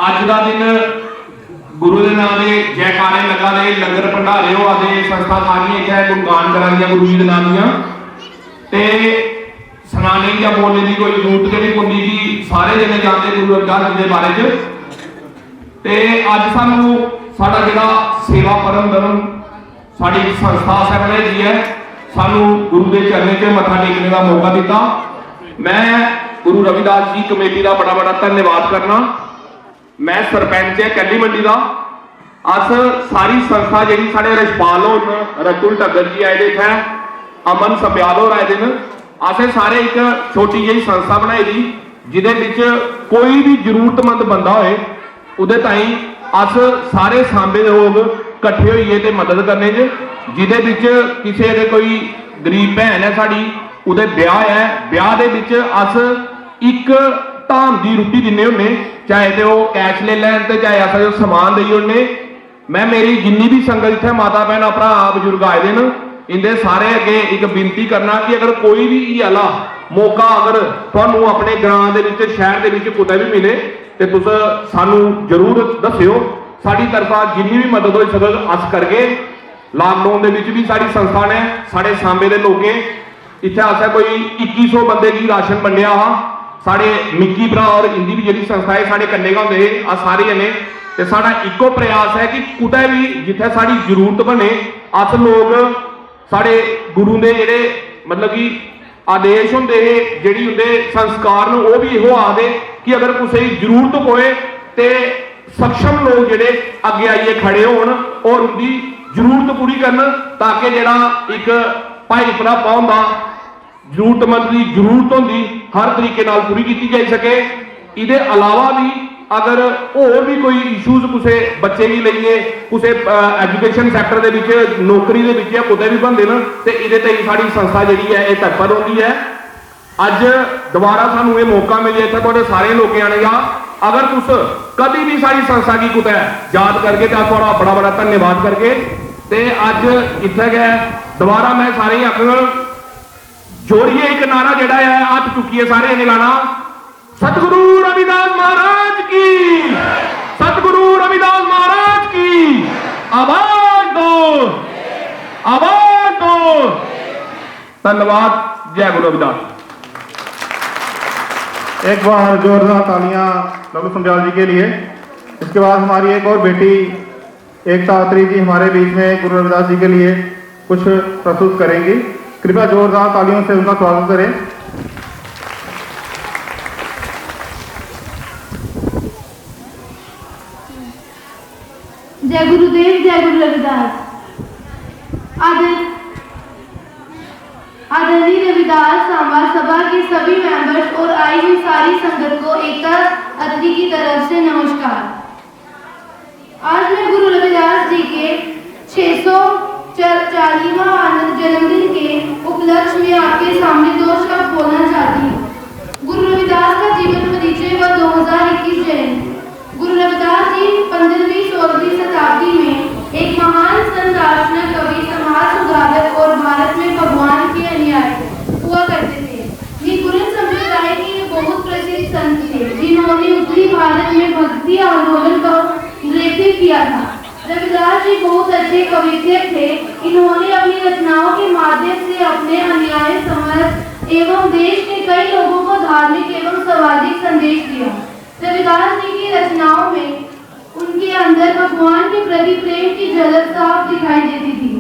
अज का दिन गुरु के नाम से जयकारे लगा दे, लंगर भंडारे हो आदे, संस्था सारियां इत्थे गुणगान करांदियां गुरु जी के नाम दियां ते सुनाने या बोलने की कोई जरूरत नहीं पौंदी जी, सारे जने जानते गुरु रविदास जी के बारे च। ते अज सानू साडा जिहड़ा सेवा परम धर्म साडी संस्था सैकड़े जी है, सानू गुरु के चरणों च मत्था टेकने का मौका दिता। मैं गुरु रविदास जी कमेटी का बड़ा बड़ा धन्यवाद करना। मैं सरपंच है कैली मंडी का। अस सारी संस्था जी साढ़े रछपाल हो, रतुल टग्गर जी आए दे थे, अमन संब्याल हो आए दिन, असें सारे एक छोटी जी संस्था बनाई दी जिदे विच कोई भी जरूरतमंद बंदा होए उहदे ताईं अस सारे सांबे दे लोग इकट्ठे होइए ते मदद करने च। जिदे विच किसी दे कोई गरीब भैन है साडी, उहदे ब्याह है, ब्याह दे विच अस एक धाम दी रुट्टी दिन्ने होन्ने, चाहे ते वो कैश ले लैन ते चाहे अस समान देई ओड़ने। मैं मेरी जिन्नी भी संगत इत्थे माता भैणां भरा बजुर्ग आए दे न, इंदे सारे अगे एक बिनती करना कि अगर कोई भी इहला मौका अगर तुहानू अपने ग्रां दे विच शहर दे विच कुतै भी मिले ते तुस सानू जरूर दस्सिओ। साडी तरफा जिन्नी भी मदद होई सकग अस करगे। लॉकडाउन दे विच भी साडी संस्था ने साडे सांबे दे लोकें इत्थे असें कोई 2100 बंदे गी राशन बंडिया हा। साढ़े मिक्की भरा और इंदी भी जी संस्था है साढ़े कन्ने गै होंदे आ सारे जने, ते साडा इक्को प्रयास है कि कुतै भी जिथे साड़ी जरूरत बने अस लोग साढ़े गुरु दे जेहड़े मतलब कि आदेश होंदे जेहड़ी उंदे संस्कार न वो भी इहो आखदे कि अगर कुसै दी जरूरत होए ते सक्षम लोग जेहड़े अगे आइए खड़े होण और उनकी जरूरत पूरी करन, ताकि जेहड़ा एक भाई भरापा हुंदा जरूरतमंद की जरूरत होंदी हर तरीके नाल पूरी की जा सके। इहदे अलावा भी अगर होर भी कोई इशूज कुछ बच्चे भी लईए, कुछ एजुकेशन सैक्टर दे विच नौकरी दे विच कुतै भी बनदे न ते इहदे ते साडी संस्था जिहड़ी है इह तत्पर होंदी है। अज दोबारा सानू ये मौका मिले इत्थे तुहाडे सारे लोकें आने का। अगर तुस कभी भी साडी संस्था की कुतै याद करके तो थोड़ा बड़ा बड़ा धन्यवाद करके ते अज इत्थे गए दोबारा मैं सारे आखना जोड़िए एक नारा जड़ा है हाथ चुकिए सारे ने लाना, सतगुरु रविदास महाराज की, सतगुरु रविदास महाराज की। आवाज दो, आवाज दो। धन्यवाद। जय गुरु रविदास। एक बार जोरदार तालियां रघु संब्याल जी के लिए। इसके बाद हमारी एक और बेटी एकता अत्री जी हमारे बीच में गुरु रविदास जी के लिए कुछ प्रस्तुत करेंगी। कृपया जोरदार तालियों से उनका स्वागत करें। जय गुरुदेव, जय गुरु रविदास। आदरणीय रविदास सांबा सभा के सभी मेंबर्स और आई हुई सारी संगत को एकता अत्री की तरफ से नमस्कार। आज मैं गुरु रविदास जी के 640वां जन्मदिन के उपलक्ष्य में आपके सामने 2 शब्द बोलना चाहती हूँ। गुरु रविदास का जीवन परिचय व 2021 जयंती। गुरु रविदास जी 15वीं-16वीं शताब्दी में एक महान संत, दार्शनिक, कवि, समाज सुधारक और भारत में भगवान के अनुयायी हुआ करते थे। ये कुरन हिंदी आंदोलन का नेतृत्व किया था। रविदास जी बहुत अच्छे कवित्व थे। इन्होंने अपनी रचनाओं के माध्यम से अपने अन्याय समाज एवं देश के कई लोगों को धार्मिक एवं सामाजिक संदेश दिया। रविदास जी की रचनाओं में उनके अंदर भगवान के प्रति प्रेम की झलक साफ दिखाई देती थी।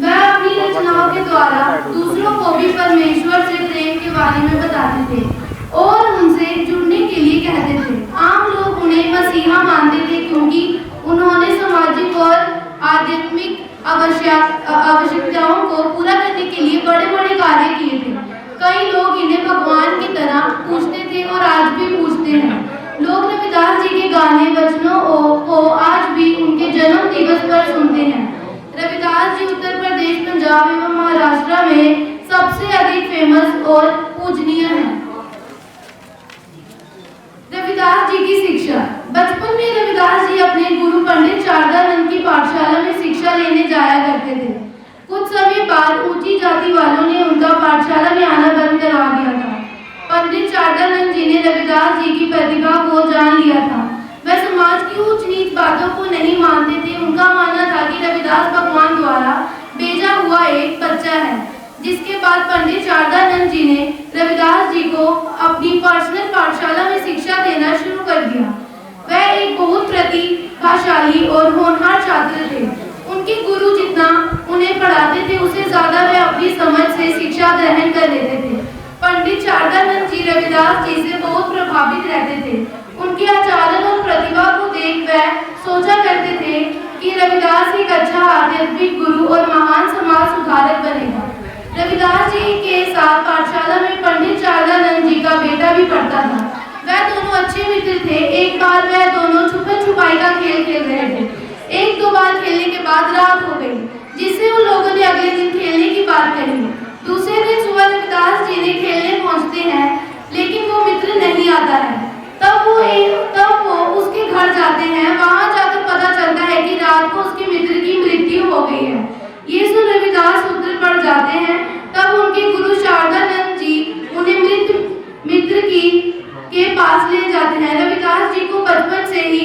वह अपनी रचनाओं के द्वारा दूसरों को भी परमेश्वर से प्रेम के बारे में बताते थे और उनसे जुड़ने के लिए कहते थे। आम लोग उन्हें मसीहा मानते थे क्योंकि उन्होंने सामाजिक और आध्यात्मिक आवश्यकताओं को पूरा करने के लिए बड़े बड़े कार्य किए थे। कई लोग इन्हें भगवान की तरह पूजते थे और आज भी पूजते हैं। लोग रविदास जी के गाने वचनों को आज भी उनके जन्म दिवस पर सुनते हैं। रविदास जी उत्तर प्रदेश, पंजाब एवं महाराष्ट्र में सबसे अधिक फेमस और पूजनीय हैं। रविदास जी की शिक्षा। बचपन में रविदास जी अपने गुरु पंडित शारदानंद की पाठशाला में शिक्षा लेने जाया करते थे। कुछ समय बाद ऊंची जाति वालों ने उनका पाठशाला में आना बंद करवा दिया था। पंडित शारदानंद जी ने रविदास जी की प्रतिभा को जान लिया था। वह समाज की ऊंच नीच बातों को नहीं मानते थे। उनका मानना था कि रविदास भगवान द्वारा भेजा हुआ एक बच्चा है। जिसके बाद पंडित शारदानंद जी ने रविदास जी को अपनी पर्सनल पाठशाला में शिक्षा देना शुरू कर दिया। वह एक बहुत प्रतिभाशाली और होनहार छात्र थे। उनके गुरु जितना उन्हें पढ़ाते थे उससे ज्यादा वह अपनी समझ से शिक्षा ग्रहण कर लेते थे। पंडित शारदानंद जी रविदास जी से बहुत प्रभावित रहते थे। उनके आचरण और प्रतिभा को देख वह सोचा करते थे कि रविदास एक अच्छा आध्यात्मिक गुरु और महान समाज सुधारक बनेगा। रविदास जी के साथ पाठशाला में पंडित शारदानंद जी का बेटा भी पढ़ता था। वह दोनों अच्छे मित्र थे। एक बार वह दोनों छुपन छुपाई का खेल खेल रहे थे। एक दो बार खेलने के बाद रात हो गई, जिससे उन लोगों ने अगले दिन खेलने की बात कही। दूसरे दिन सुबह रविदास जी ने खेलने पहुंचते हैं, लेकिन वो मित्र नहीं आता है। तब वो उसके घर जाते हैं। वहां जाकर पता चलता है कि रात को उसके मित्र की मृत्यु हो गई है। ये सुन रविदास उतर पड़ जाते हैं। तब उनके गुरु शारदानंद जी उन्हें मित्र के पास ले जाते हैं। रविदास जी को बचपन से ही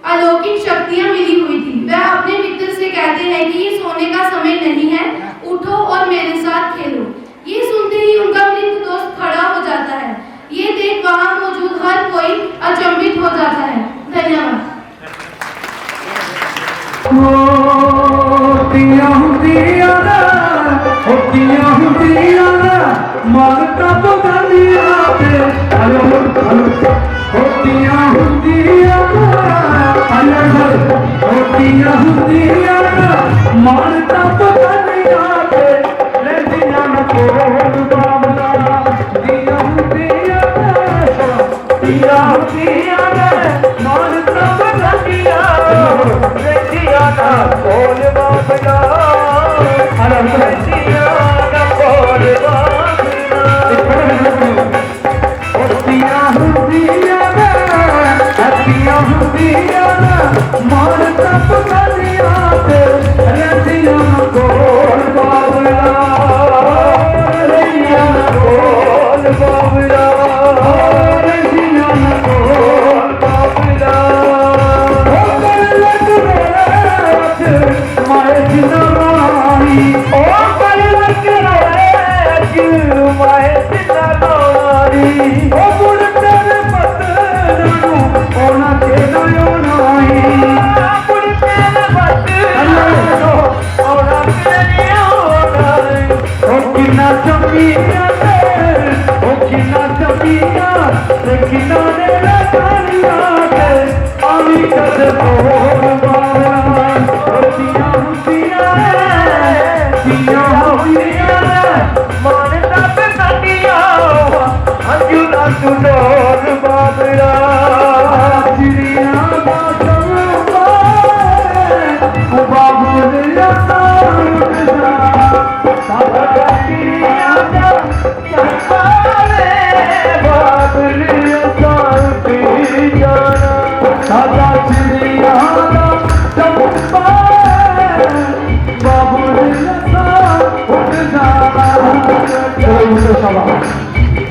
अलौकिक शक्तियां मिली हुई थी। वह अपने मित्र से कहते हैं कि ये सोने का समय नहीं है, उठो और मेरे साथ खेलो। ये सुनते ही उनका मृत दोस्त खड़ा हो जाता है। ये देख वहां मौजूद हर कोई अचंभित हो जाता है। धन्यवाद।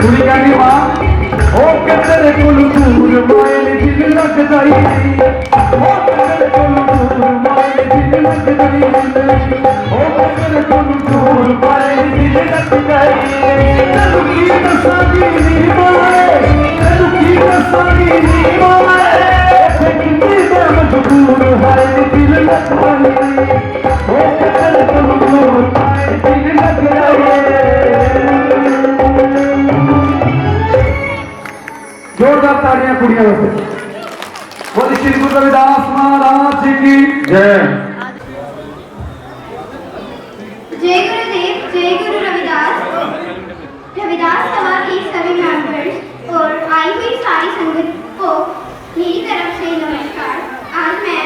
पूरी कहनी ओ तेरे कोल दूर माए दिल लगदा ही नहीं ओ तेरे कोल दूर माए दिल लगदा ही नहीं ओ तेरे कोल दूर माए दिल लगदा ही नहीं तू की दसांगी नी माए तू की दसांगी नी माए कितनी मैं मजबूर है दिल लगदा ही नहीं ओ तेरे कोल दूर माए दिल लगदा ही जोरदार तालियां कुड़ियां वास्ते बोले श्री गुरु रविदास महाराज जी की जय जय गुरुदेव जय गुरु रविदास रविदास सभा की सभी मेंबर्स और आई हुई सारी संगत को मेरी तरफ से नमस्कार। आज मैं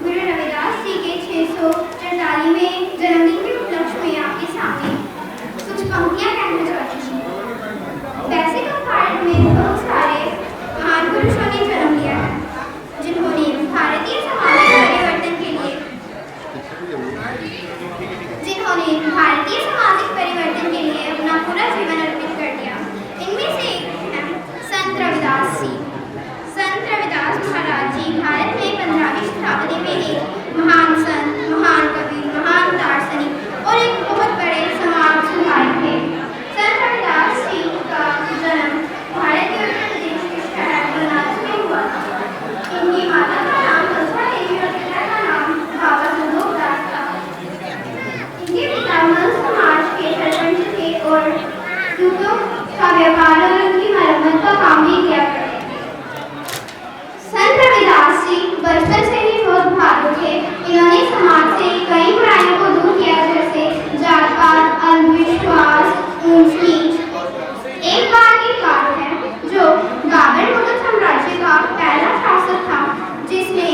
गुरु रविदास जी के 644वें जन्मदिन के उपलक्ष्य में आपके सामने कुछ पंक्तियां कहना चाहती हूँ। वैसे तो भारत में बहुत सारे महान पुरुषों ने जन्म लिया है जिन्होंने भारतीय सामाजिक परिवर्तन के लिए अपना पूरा जीवन अर्पित कर दिया। इनमें से एक हैं संत रविदास जी। संत रविदास महाराज जी भारत में 15वीं शताब्दी में एक महान संत, महान कवि, महान दार्शनिक और एक बहुत बड़े समाज सुधारक थे। संत रविदास जी का जन्म भारत के उत्तर प्रदेश के शहर बनारस में हुआ था। इनकी माता का नाम हंसा देवी और पिता का नाम बाबा संतोष दास था। इनके पिता मल समाज के सरपंच थे और जूतों का व्यापार और उनकी मरम्मत का काम भी किया करते थे। संत रविदास जी बचपन से ही बहुत भागु थे। इन्होंने समाज से कई बुराइयों को दूर किया जैसे जात पात, अंधविश्वास, ऊंच नीच। एक बार की बात है जो बाबर मुगल साम्राज्य का पहला शासक था जिसने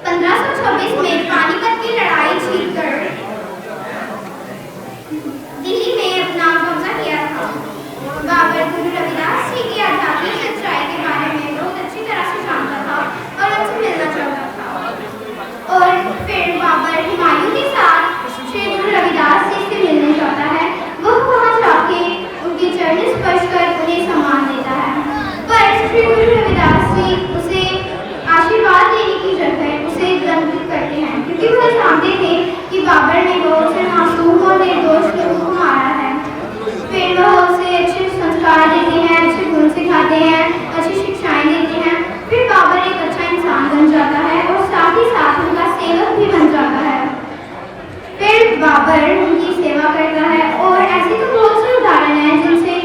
1526 में पानीपत की लड़ाई जीतकर दिल्ली में अपना कब्जा किया था। बाबर गुरु रविदास जी की आध्यात्मिक सच्चाई के बारे में बहुत अच्छी तरह से जानता था और उनसे मिलना चाहता था। और फिर बाबर हुमायूं के साथ श्री गुरु रविदास जी से मिलने जाता है। वह वहां जाके उनके चरण स्पर्श कर उन्हें सम्मान देता है। पर श्री गुरु रविदास जी उसे आशीर्वाद देने की जगह उसे दंडित करते हैं क्योंकि वह जानते थे कि बाबर ने बहुत से मासूम और निर्दोष लोगों को मारा है। फिर वह उसे अच्छे संस्कार देते हैं, अच्छे गुण सिखाते हैं, अच्छी शिक्षाएं देते हैं। फिर बाबर एक अच्छा इंसान बन जाता है और साथ ही साथ उनका सेवक भी बन जाता है। फिर बाबर उनकी सेवा करता है और ऐसे तो बहुत से उदाहरण हैं जिनसे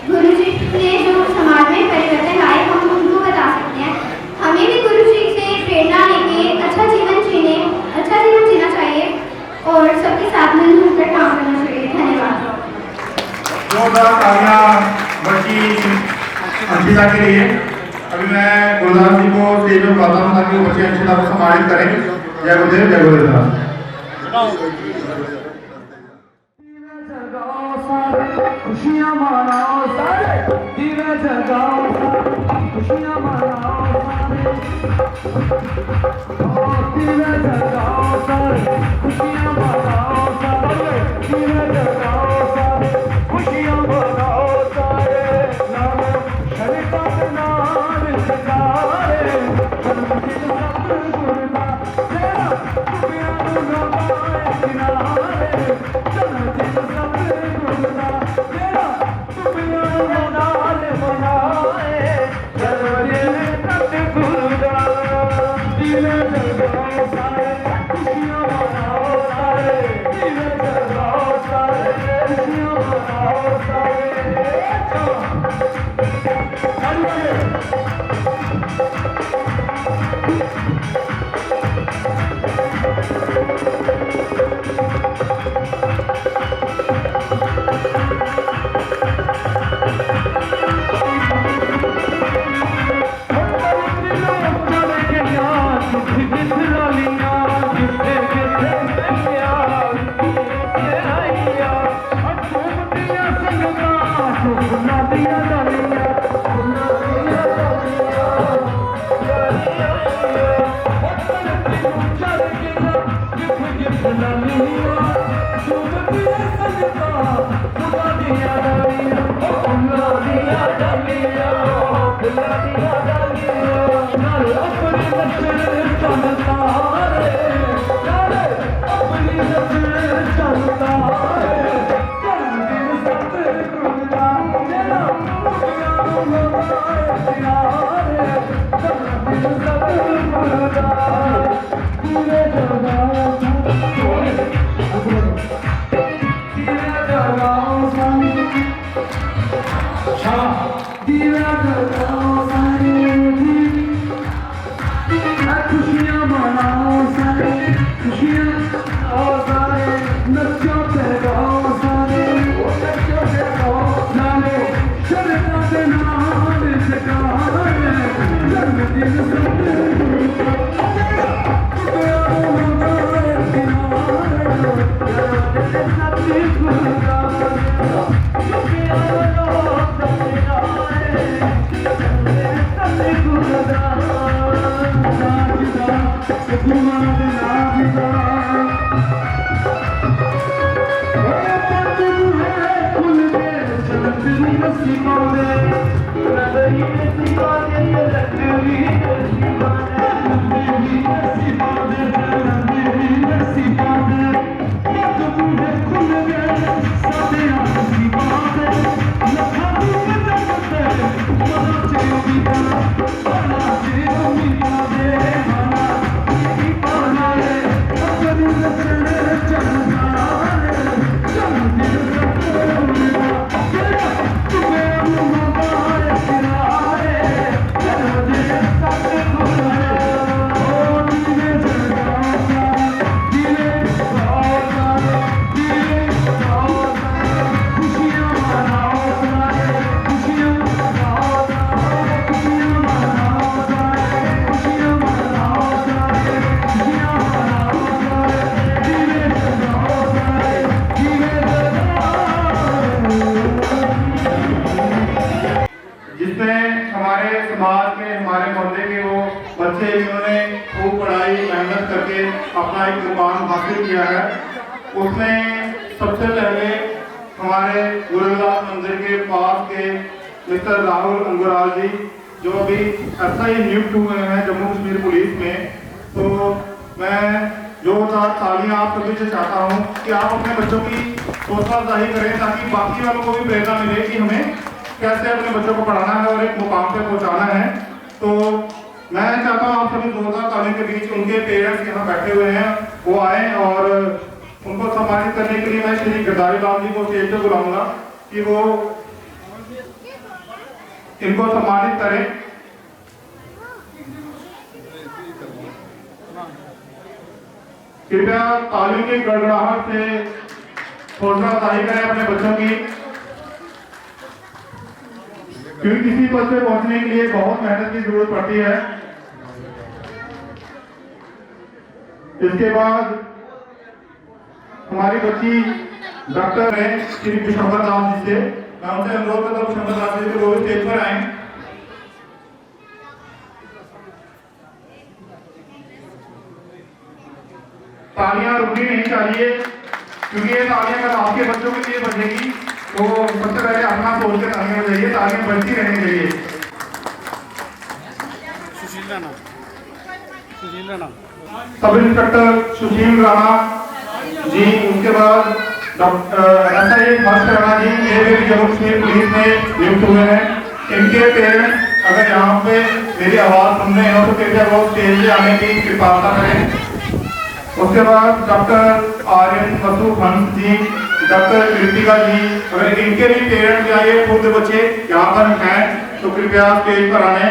गुरु जी ने जो समाज में परिवर्तन लाए हम उनको बता सकते हैं। हमें भी गुरु जी से प्रेरणा लेके अच्छा जीवन जीना चाहिए और सबके साथ मिलजुल कर काम करना चाहिए। धन्यवाद। जोरदार तालियां बच्ची अंशिता के लिए। अभी मैं गुरुदास जी को स्टेज पर बुलाता हूँ ताकि वो बच्चे अंशिता को सम्मानित करें। जय गुरुदेव जय गुरुदास। खुशियाँ मनाओ सारे दिवे जगाओ खुशियाँ मनाओ सारे दिवे जगाओ सारे खुशियाँ मनाओ सारे दिवे जगाओ सारे खुशियाँ मनाओ सारे नाम शरीफा के नाम सगारे जन्मदिन सब गुरना तेरा दुनिया गाए किनारे जन्मदिन सब गुरना तेरा दुनिया नाल मनाए जन्मदिन सब गुरना दिले जगाओ सारे खुशियाँ मनाओ सारे दिले जगाओ सारे खुशियाँ मनाओ सारे दिया खुशियाँ मनाओ सारे, खुशियाँ आओ सारे, नचो ते गाओ सारे, नचो ते गाओ सारे, शरता के नाम जगाए, जन्मदिन बच्चे जिन्होंने खूब पढ़ाई मेहनत करके अपना एक मुकाम हासिल किया है, उसमें सबसे पहले हमारे गुरुदास मंदिर के पास के मिस्टर राहुल अंगुराल जी, जो अभी SI नियुक्त हुए हैं जम्मू कश्मीर पुलिस में। तो मैं जोरदार तालियां आप सभी से चाहता हूं कि आप अपने बच्चों की हौसला अफजाई करें, ताकि बाकी वालों को भी प्रेरणा मिले कि हमें कैसे अपने बच्चों को पढ़ाना है और एक मुकाम पे पहुंचाना है। तो मैं चाहता हूँ आप सभी जोरदार तालियों के बीच उनके पेरेंट्स यहाँ बैठे हुए हैं, वो आए और उनको सम्मानित करने के लिए मैं श्री गद्दारी लाल जी को स्टेज पर बुलाऊंगा कि वो इनको सम्मानित करें। कृपया तालियों की गड़गड़ाहट से हौसला अफजाई करें अपने बच्चों की, क्योंकि किसी पद पे पहुंचने के लिए बहुत मेहनत की जरूरत पड़ती है। इसके बाद हमारी बच्ची डॉक्टर है श्री विशंबर दास जी से, मैं उनसे अनुरोध करता हूँ विशंबर दास जी को स्टेज पर आए। तालियां रुकनी नहीं चाहिए, क्योंकि ये तालियां अगर आपके बच्चों के लिए बजेगी तो सबसे पहले अपना सोच के तालियां बजाइए, तालियां बजती रहनी चाहिए। सब इंस्पेक्टर सुशील राणा जी, उसके बाद SI हर्ष राणा जी, ये भी जम्मू कश्मीर पुलिस में नियुक्त हुए हैं। इनके पेरेंट्स अगर यहाँ पे मेरी आवाज सुन रहे हो तो कृपया वो स्टेज पे आने की कृपालता करें। उसके बाद डॉक्टर आर्यन वसु हंस जी, डॉक्टर कृतिका जी, अगर इनके भी पेरेंट्स आइए, खुद बच्चे यहाँ पर हैं तो कृपया स्टेज पर आने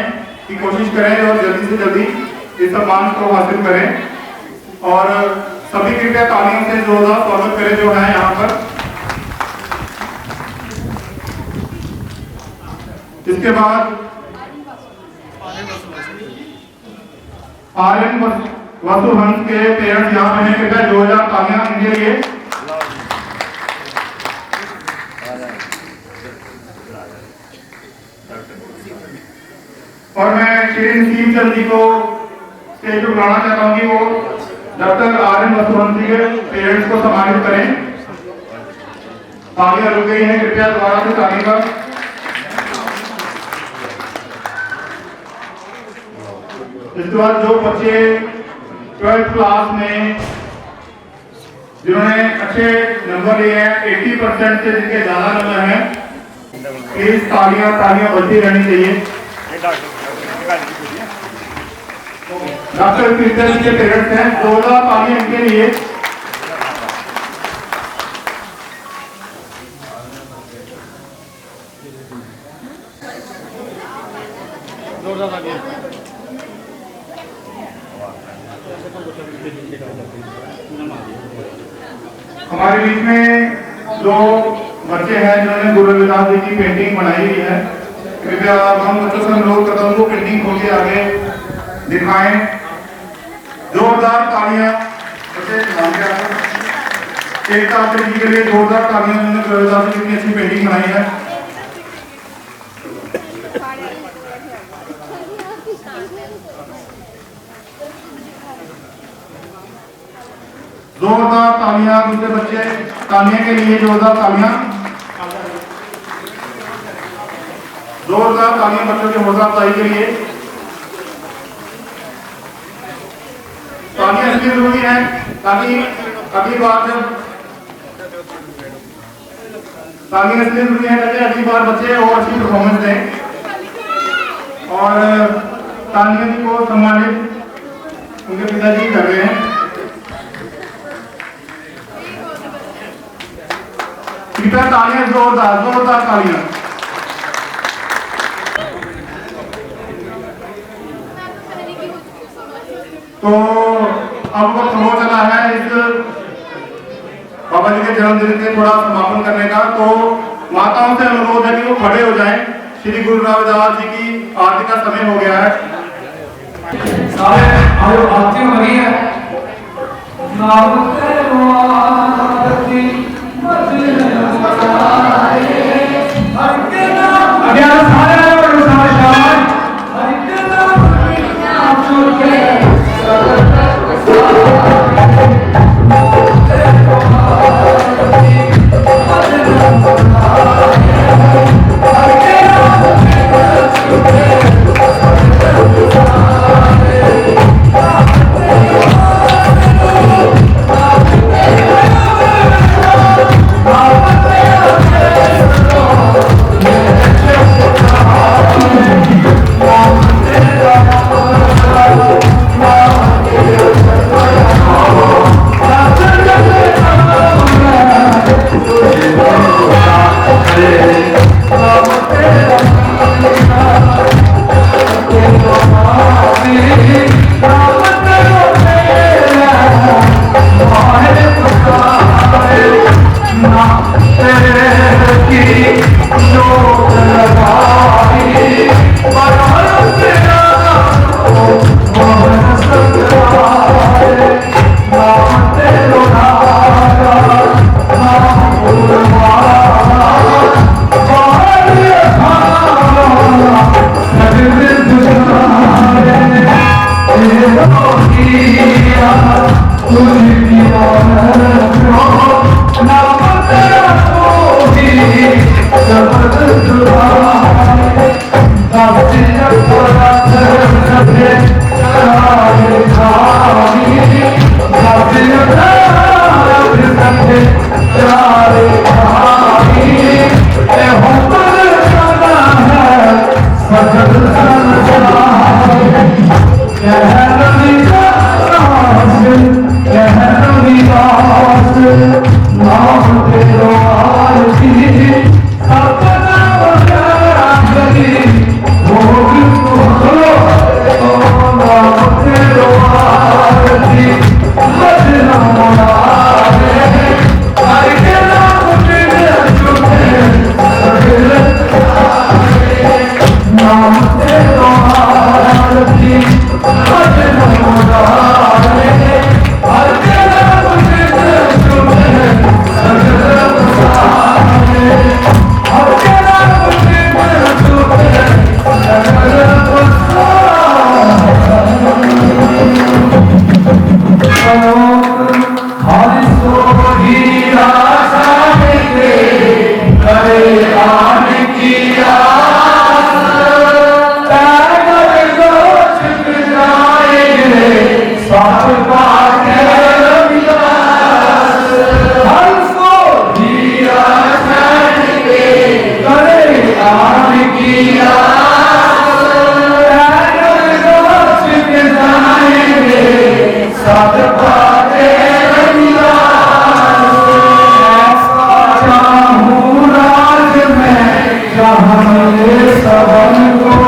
की कोशिश करें और जल्दी से जल्दी इस सम्मान को हासिल करें। और सभी कृपया तालियों से जोरदार स्वागत करें जो है यहाँ पर। इसके बाद आर्यन वसु हंस के पेरेंट्स यहाँ पे हैं, कृपया 2000 तालियां इनके लिए। और मैं श्री नसीम चंद जी को स्टेज पर बुलाना चाहता हूँ कि वो डॉक्टर आर्यन वसु हंस जी के पेरेंट्स को सम्मानित करें। तालियां रुक गई हैं, कृपया दोबारा से ताली का इसके बाद जो बच्चे 12th क्लास में जिन्होंने अच्छे नंबर लिए हैं, 80% से जिनके ज्यादा नंबर हैं, प्लीज तालियां बजती रहनी चाहिए। डॉक्टर कृष्ण जी के पेरेंट्स हैं, 2,000 तालियां इनके लिए। हमारे बीच में जो बच्चे हैं जिन्होंने गुरु रविदास जी की पेंटिंग बनाई हुई है, कृपया हम बच्चों से अनुरोध करता हूँ पेंटिंग खोल के आगे दिखाएं। जोरदार तालियां बच्चे एकता जी के लिए, जोरदार तालियां जिन्होंने गुरु रविदास जी की अच्छी पेंटिंग बनाई है। जोरदार तालियां दूसरे बच्चे तालियां के लिए, जोरदार तालियां बच्चों की हौसला अफजाई के लिए। तालियां इसलिए जरूरी है ताकि अगली बार बच्चे और अच्छी परफॉर्मेंस दें। और तालियां जी को सम्मानित उनके पिताजी कर रहे हैं। तालियां जोरदार तालियां। तो अब वक्त हो चला है इस बाबा जी के जन्मदिन के थोड़ा समापन करने का। तो माताओं से अनुरोध है कि वो खड़े हो जाएं। श्री गुरु रविदास जी की आरती का समय हो गया है। सारे आरती हो रही है। नाम तेरो आरती किया मिले सबन को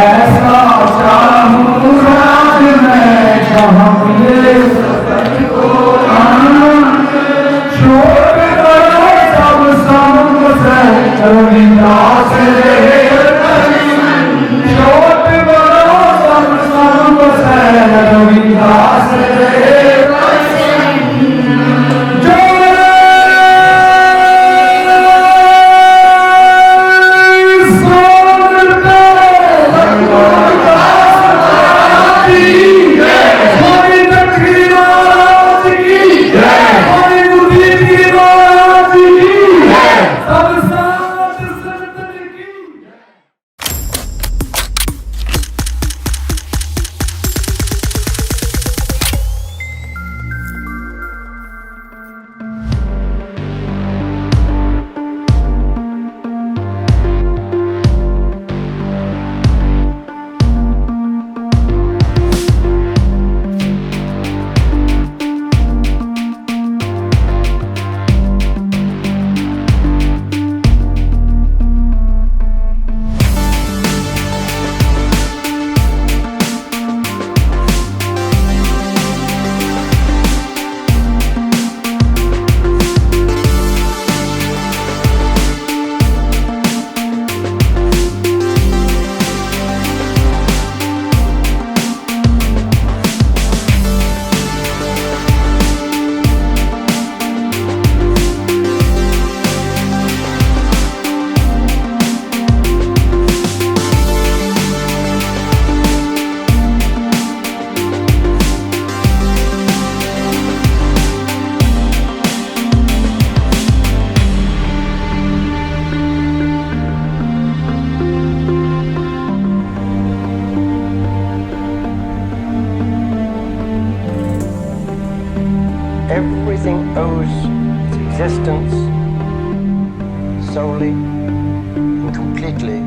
ऐसा चाहूं राज मैं जहाँ मिले सबन को छोड़ करो सब संग से रविदास रे छोड़ करो सब संग से रविदास रे Everything owes its existence solely and completely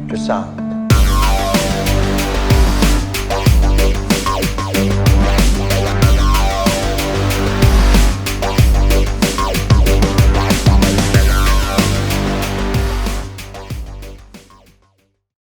to sound.